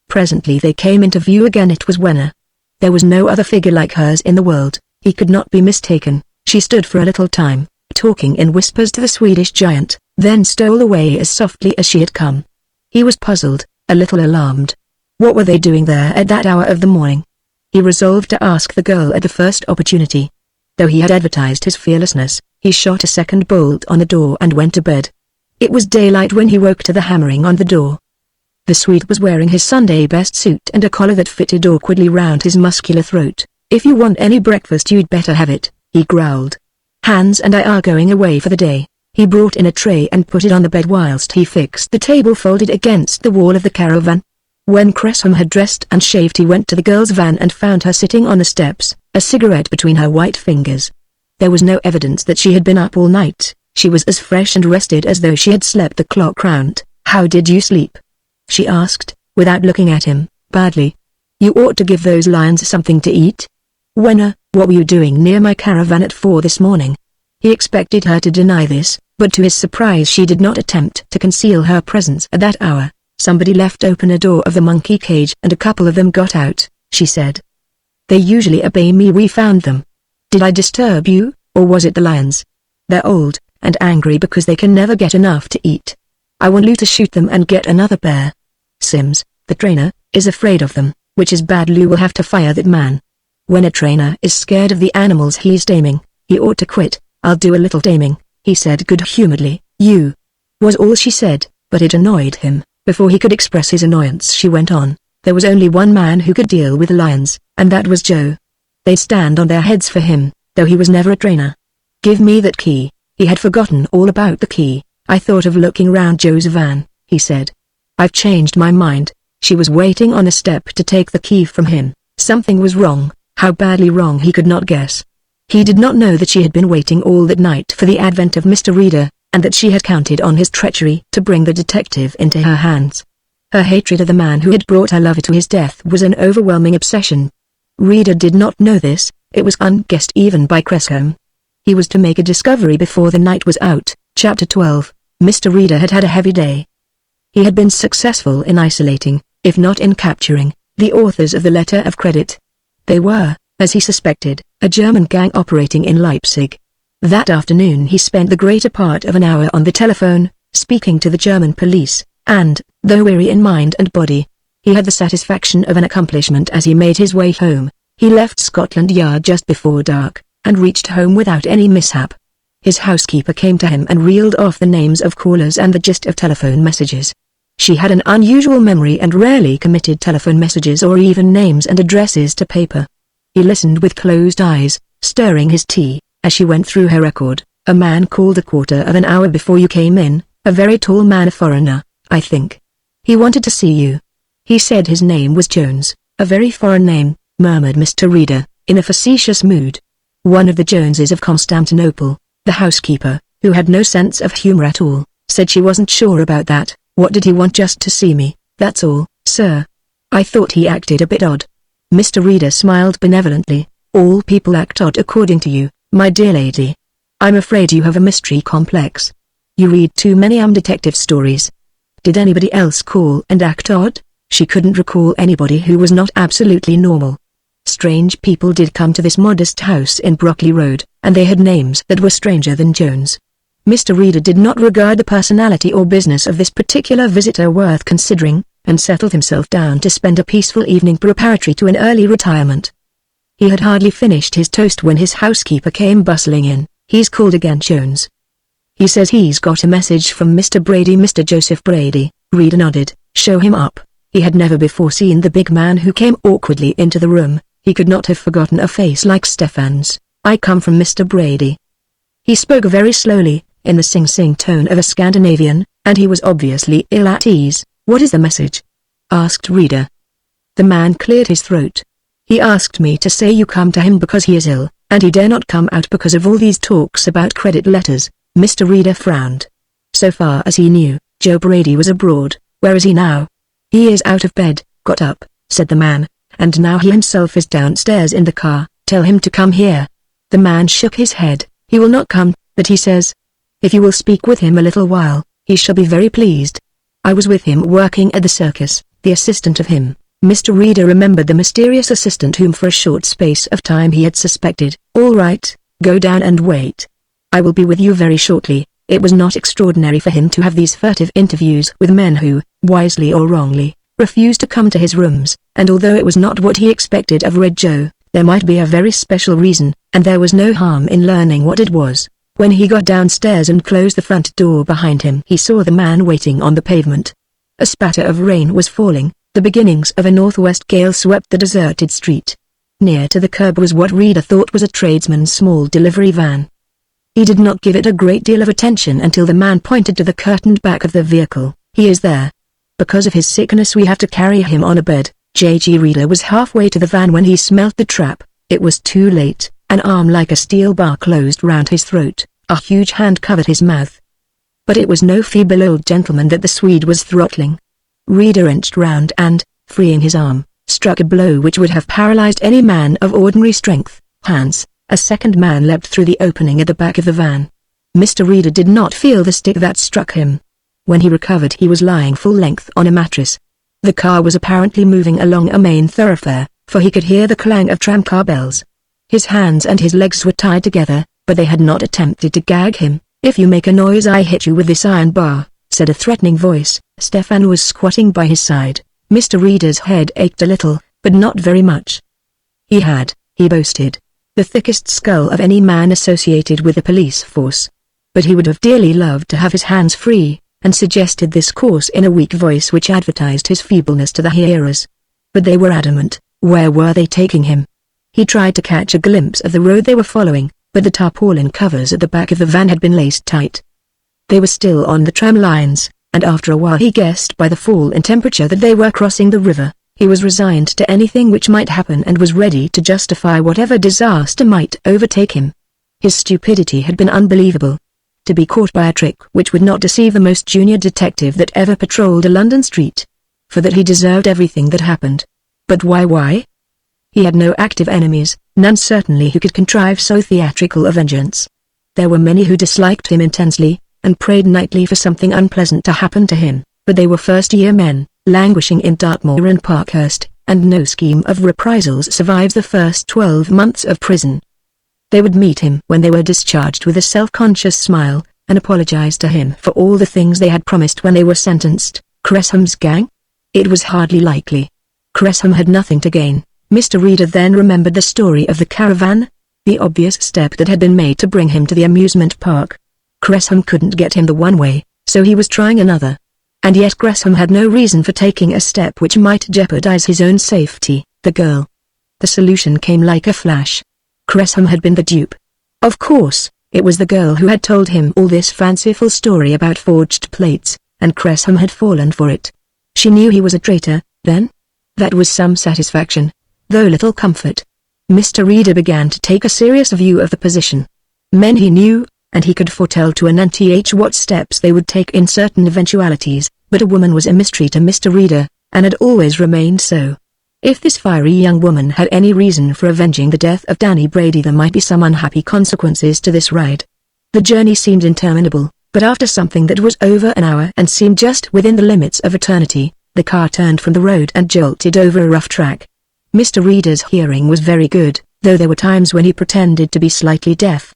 Presently they came into view again. It was Wenna. There was no other figure like hers in the world. He could not be mistaken. She stood for a little time, talking in whispers to the Swedish giant, then stole away as softly as she had come. He was puzzled, a little alarmed. What were they doing there at that hour of the morning? He resolved to ask the girl at the first opportunity. Though he had advertised his fearlessness, he shot a second bolt on the door and went to bed. It was daylight when he woke to the hammering on the door. The Swede was wearing his Sunday best suit and a collar that fitted awkwardly round his muscular throat. "If you want any breakfast you'd better have it," he growled. "Hans and I are going away for the day." He brought in a tray and put it on the bed whilst he fixed the table folded against the wall of the caravan. When Gresham had dressed and shaved he went to the girl's van and found her sitting on the steps, a cigarette between her white fingers. There was no evidence that she had been up all night. She was as fresh and rested as though she had slept the clock round. "How did you sleep?" she asked, without looking at him. "Badly. You ought to give those lions something to eat." "Wenna, what were you doing near my caravan at 4 this morning?" He expected her to deny this, but to his surprise she did not attempt to conceal her presence at that hour. "Somebody left open a door of the monkey cage and a couple of them got out," she said. "They usually obey me. We found them." "Did I disturb you, or was it the lions?" "They're old, and angry because they can never get enough to eat. I want you to shoot them and get another pair. Sims, the trainer, is afraid of them, which is bad. Lou will have to fire that man. When a trainer is scared of the animals he's taming, he ought to quit." "I'll do a little taming," he said good-humoredly. "You," was all she said, but it annoyed him. Before he could express his annoyance she went on. "There was only one man who could deal with lions, and that was Joe. They'd stand on their heads for him, though he was never a trainer. Give me that key." He had forgotten all about the key. "I thought of looking round Joe's van," he said. "I've changed my mind. She was waiting on a step to take the key from him. Something was wrong, how badly wrong he could not guess. He did not know that she had been waiting all that night for the advent of Mr. Reader, and that she had counted on his treachery to bring the detective into her hands. Her hatred of the man who had brought her lover to his death was an overwhelming obsession. Reader did not know this, it was unguessed even by Cressham. He was to make a discovery before the night was out. Chapter 12. Mr. Reader had had a heavy day. He had been successful in isolating, if not in capturing, the authors of the letter of credit. They were, as he suspected, a German gang operating in Leipzig. That afternoon he spent the greater part of an hour on the telephone, speaking to the German police, and, though weary in mind and body, he had the satisfaction of an accomplishment as he made his way home. He left Scotland Yard just before dark, and reached home without any mishap. His housekeeper came to him and reeled off the names of callers and the gist of telephone messages. She had an unusual memory and rarely committed telephone messages or even names and addresses to paper. He listened with closed eyes, stirring his tea, as she went through her record. A man called a quarter of an hour before you came in, a very tall man, a foreigner, I think. He wanted to see you. He said his name was Jones. A very foreign name, murmured Mr. Reader, in a facetious mood. One of the Joneses of Constantinople. The housekeeper, who had no sense of humor at all, said she wasn't sure about that. What did he want? Just to see me, that's all, sir. I thought he acted a bit odd. Mr. Reader smiled benevolently. All people act odd according to you, my dear lady. I'm afraid you have a mystery complex. You read too many detective stories. Did anybody else call and act odd? She couldn't recall anybody who was not absolutely normal. Strange people did come to this modest house in Brockley Road, and they had names that were stranger than Jones. Mr. Reader did not regard the personality or business of this particular visitor worth considering, and settled himself down to spend a peaceful evening preparatory to an early retirement. He had hardly finished his toast when his housekeeper came bustling in. He's called again, Jones. He says he's got a message from Mr. Brady. Mr. Joseph Brady. Reader nodded. Show him up. He had never before seen the big man who came awkwardly into the room. He could not have forgotten a face like Stefan's. I come from Mr. Brady. He spoke very slowly, in the sing-sing tone of a Scandinavian, and he was obviously ill at ease. What is the message? Asked Reader. The man cleared his throat. He asked me to say you come to him because he is ill, and he dare not come out because of all these talks about credit letters. Mr. Reader frowned. So far as he knew, Joe Brady was abroad. Where is he now? He is out of bed, got up, said the man, and now he himself is downstairs in the car. Tell him to come here. The man shook his head. He will not come, but he says, if you will speak with him a little while, he shall be very pleased. I was with him working at the circus, the assistant of him. Mr. Reader remembered the mysterious assistant whom for a short space of time he had suspected. All right, go down and wait. I will be with you very shortly. It was not extraordinary for him to have these furtive interviews with men who, wisely or wrongly, refused to come to his rooms, and although it was not what he expected of Red Joe, there might be a very special reason, and there was no harm in learning what it was. When he got downstairs and closed the front door behind him, he saw the man waiting on the pavement. A spatter of rain was falling. The beginnings of a northwest gale swept the deserted street. Near to the curb was what Reader thought was a tradesman's small delivery van. He did not give it a great deal of attention until the man pointed to the curtained back of the vehicle. He is there. Because of his sickness we have to carry him on a bed. J.G. Reader was halfway to the van when he smelt the trap. It was too late. An arm like a steel bar closed round his throat. A huge hand covered his mouth. But it was no feeble old gentleman that the Swede was throttling. Reader inched round and, freeing his arm, struck a blow which would have paralyzed any man of ordinary strength. Hans, a second man leapt through the opening at the back of the van. Mr. Reader did not feel the stick that struck him. When he recovered he was lying full length on a mattress. The car was apparently moving along a main thoroughfare, for he could hear the clang of tramcar bells. His hands and his legs were tied together, but they had not attempted to gag him. If you make a noise I hit you with this iron bar, said a threatening voice. Stefan was squatting by his side. Mr. Reader's head ached a little, but not very much. He boasted, the thickest skull of any man associated with the police force. But he would have dearly loved to have his hands free, and suggested this course in a weak voice which advertised his feebleness to the hearers. But they were adamant. Where were they taking him? He tried to catch a glimpse of the road they were following, but the tarpaulin covers at the back of the van had been laced tight. They were still on the tram lines, and after a while he guessed by the fall in temperature that they were crossing the river. He was resigned to anything which might happen and was ready to justify whatever disaster might overtake him. His stupidity had been unbelievable. To be caught by a trick which would not deceive the most junior detective that ever patrolled a London street. For that he deserved everything that happened. But why? He had no active enemies, none certainly who could contrive so theatrical a vengeance. There were many who disliked him intensely, and prayed nightly for something unpleasant to happen to him, but they were first-year men, languishing in Dartmoor and Parkhurst, and no scheme of reprisals survives the first 12 months of prison. They would meet him when they were discharged with a self-conscious smile, and apologize to him for all the things they had promised when they were sentenced. Cresham's gang? It was hardly likely. Cresham had nothing to gain. Mr. Reader then remembered the story of the caravan, the obvious step that had been made to bring him to the amusement park. Cresham couldn't get him the one way, so he was trying another. And yet Cresham had no reason for taking a step which might jeopardize his own safety. The girl. The solution came like a flash. Cresham had been the dupe. Of course, it was the girl who had told him all this fanciful story about forged plates, and Cresham had fallen for it. She knew he was a traitor, then? That was some satisfaction, though little comfort. Mr. Reader began to take a serious view of the position. Men he knew, and he could foretell to an nth what steps they would take in certain eventualities, but a woman was a mystery to Mr. Reader, and had always remained so. If this fiery young woman had any reason for avenging the death of Danny Brady, there might be some unhappy consequences to this ride. The journey seemed interminable, but after something that was over an hour and seemed just within the limits of eternity, the car turned from the road and jolted over a rough track. Mr. Reader's hearing was very good, though there were times when he pretended to be slightly deaf.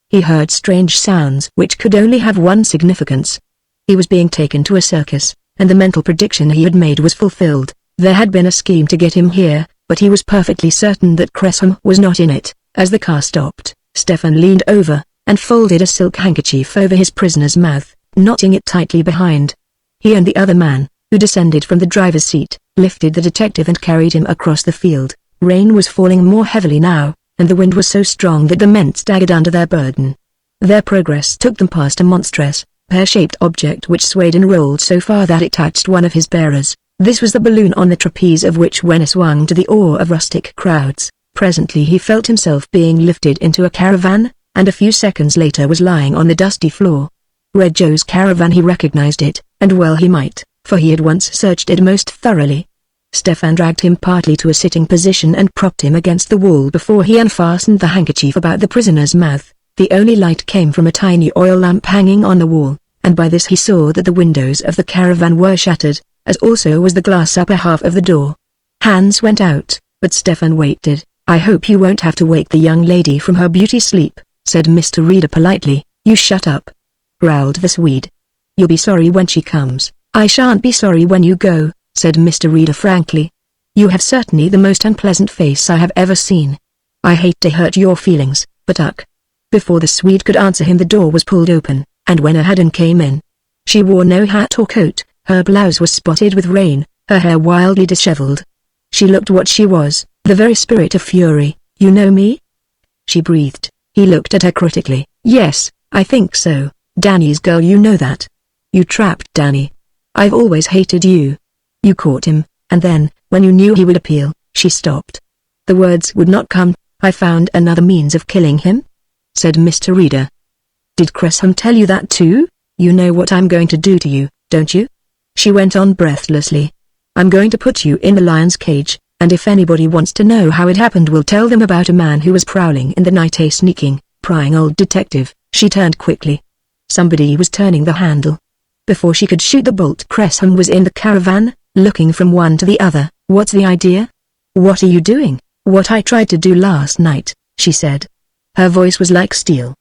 He heard strange sounds which could only have one significance. He was being taken to a circus, and the mental prediction he had made was fulfilled. There had been a scheme to get him here, but he was perfectly certain that Cresham was not in it. As the car stopped, Stefan leaned over, and folded a silk handkerchief over his prisoner's mouth, knotting it tightly behind. He and the other man, who descended from the driver's seat, lifted the detective and carried him across the field. Rain was falling more heavily now, and the wind was so strong that the men staggered under their burden. Their progress took them past a monstrous, pear-shaped object which swayed and rolled so far that it touched one of his bearers. This was the balloon on the trapeze of which Wenner swung to the awe of rustic crowds. Presently he felt himself being lifted into a caravan, and a few seconds later was lying on the dusty floor. Red Joe's caravan. He recognized it, and well he might, for he had once searched it most thoroughly. Stefan dragged him partly to a sitting position and propped him against the wall before he unfastened the handkerchief about the prisoner's mouth. The only light came from a tiny oil lamp hanging on the wall, and by this he saw that the windows of the caravan were shattered, as also was the glass upper half of the door. Hands went out, but Stefan waited. "I hope you won't have to wake the young lady from her beauty sleep," said Mr. Reader politely. "You shut up," growled the Swede. "You'll be sorry when she comes." "I shan't be sorry when you go," said Mr. Reader frankly. "You have certainly the most unpleasant face I have ever seen. I hate to hurt your feelings, but Before the Swede could answer him, the door was pulled open, and Wenner Hadden came in. She wore no hat or coat, her blouse was spotted with rain, her hair wildly disheveled. She looked what she was, the very spirit of fury. "You know me?" she breathed. He looked at her critically. "Yes, I think so. Danny's girl, you know that. You trapped Danny. I've always hated you. You caught him, and then, when you knew he would appeal," she stopped. The words would not come. "I found another means of killing him?" said Mr. Reader. "Did Cresham tell you that too? You know what I'm going to do to you, don't you?" She went on breathlessly. "I'm going to put you in the lion's cage, and if anybody wants to know how it happened, we'll tell them about a man who was prowling in the night, a sneaking, prying old detective." She turned quickly. Somebody was turning the handle. Before she could shoot the bolt, Cresham was in the caravan, looking from one to the other. "What's the idea?" "What are you doing?" "What I tried to do last night," she said. Her voice was like steel.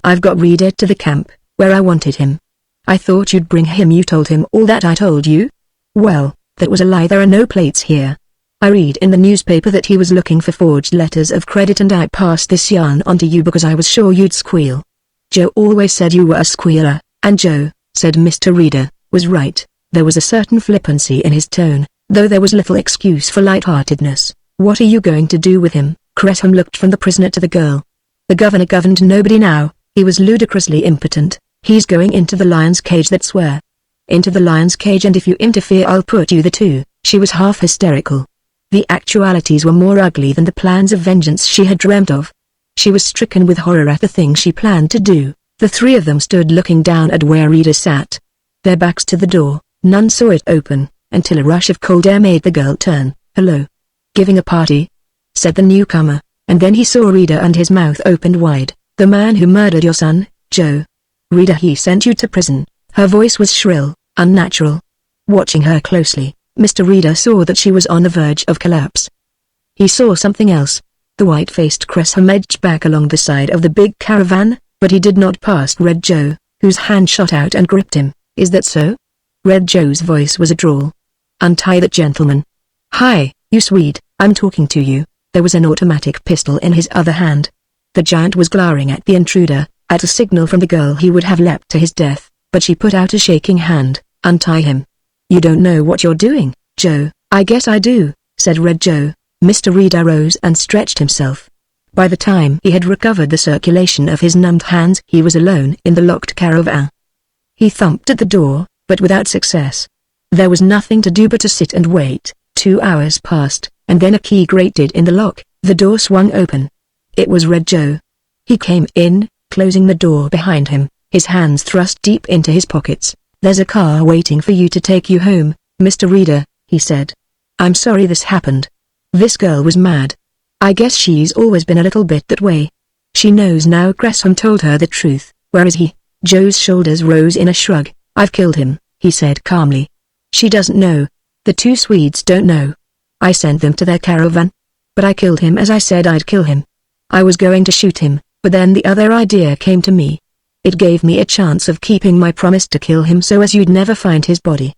"I've got Reader to the camp, where I wanted him. I thought you'd bring him. You told him all that I told you?" "Well, that was a lie. There are no plates here. I read in the newspaper that he was looking for forged letters of credit, and I passed this yarn on to you because I was sure you'd squeal. Joe always said you were a squealer, and Joe," said Mr. Reader, "was right." There was a certain flippancy in his tone, though there was little excuse for lightheartedness. "What are you going to do with him?" Cresham looked from the prisoner to the girl. The governor governed nobody now. He was ludicrously impotent. "He's going into the lion's cage, that's where." into the lion's cage, and if you interfere I'll put you there too." She was half hysterical. The actualities were more ugly than the plans of vengeance she had dreamt of. She was stricken with horror at the thing she planned to do. The three of them stood looking down at where Rita sat. Their backs to the door, none saw it open, until a rush of cold air made the girl turn. "Hello. Giving a party?" said the newcomer, and then he saw Rita and his mouth opened wide. "The man who murdered your son, Joe. Rita, he sent you to prison." Her voice was shrill, unnatural. Watching her closely, Mr. Rita saw that she was on the verge of collapse. He saw something else. The white-faced Gresham edged back along the side of the big caravan, but he did not pass Red Joe, whose hand shot out and gripped him. "Is that so?" Red Joe's voice was a drawl. "Untie that gentleman." "Hi, you Swede, I'm talking to you." There was an automatic pistol in his other hand. The giant was glaring at the intruder. At a signal from the girl he would have leapt to his death, but she put out a shaking hand. "Untie him." "You don't know what you're doing, Joe." "I guess I do," said Red Joe. Mr. Rita rose and stretched himself. By the time he had recovered the circulation of his numbed hands, he was alone in the locked caravan. He thumped at the door, but without success. There was nothing to do but to sit and wait. 2 hours passed, and then a key grated in the lock. The door swung open. It was Red Joe. He came in, closing the door behind him, his hands thrust deep into his pockets. "There's a car waiting for you to take you home, Mr. Rita," he said. "I'm sorry this happened." This girl was mad. I guess she's always been a little bit that way. She knows now. Gresham told her the truth. "Where is he?" Joe's shoulders rose in a shrug. "I've killed him," he said calmly. "She doesn't know. The two Swedes don't know. I sent them to their caravan. But I killed him as I said I'd kill him. I was going to shoot him, but then the other idea came to me. It gave me a chance of keeping my promise to kill him so as you'd never find his body.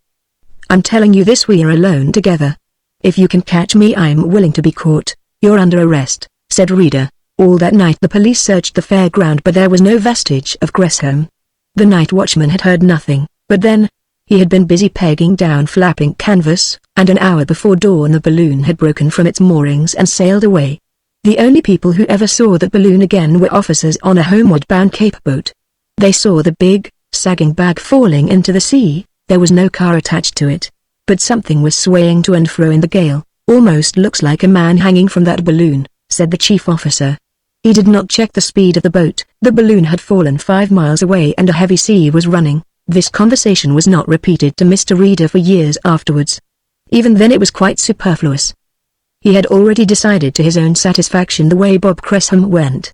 I'm telling you this, we're alone together. If you can catch me, I'm willing to be caught." "You're under arrest," said Rita. All that night the police searched the fairground, but there was no vestige of Gresham. The night watchman had heard nothing, but then, he had been busy pegging down flapping canvas, and an hour before dawn the balloon had broken from its moorings and sailed away. The only people who ever saw that balloon again were officers on a homeward-bound Cape boat. They saw the big, sagging bag falling into the sea. There was no car attached to it, but something was swaying to and fro in the gale. "Almost looks like a man hanging from that balloon," said the chief officer. He did not check the speed of the boat. The balloon had fallen 5 miles away and a heavy sea was running. This conversation was not repeated to Mr. Reader for years afterwards. Even then it was quite superfluous. He had already decided to his own satisfaction the way Bob Gresham went.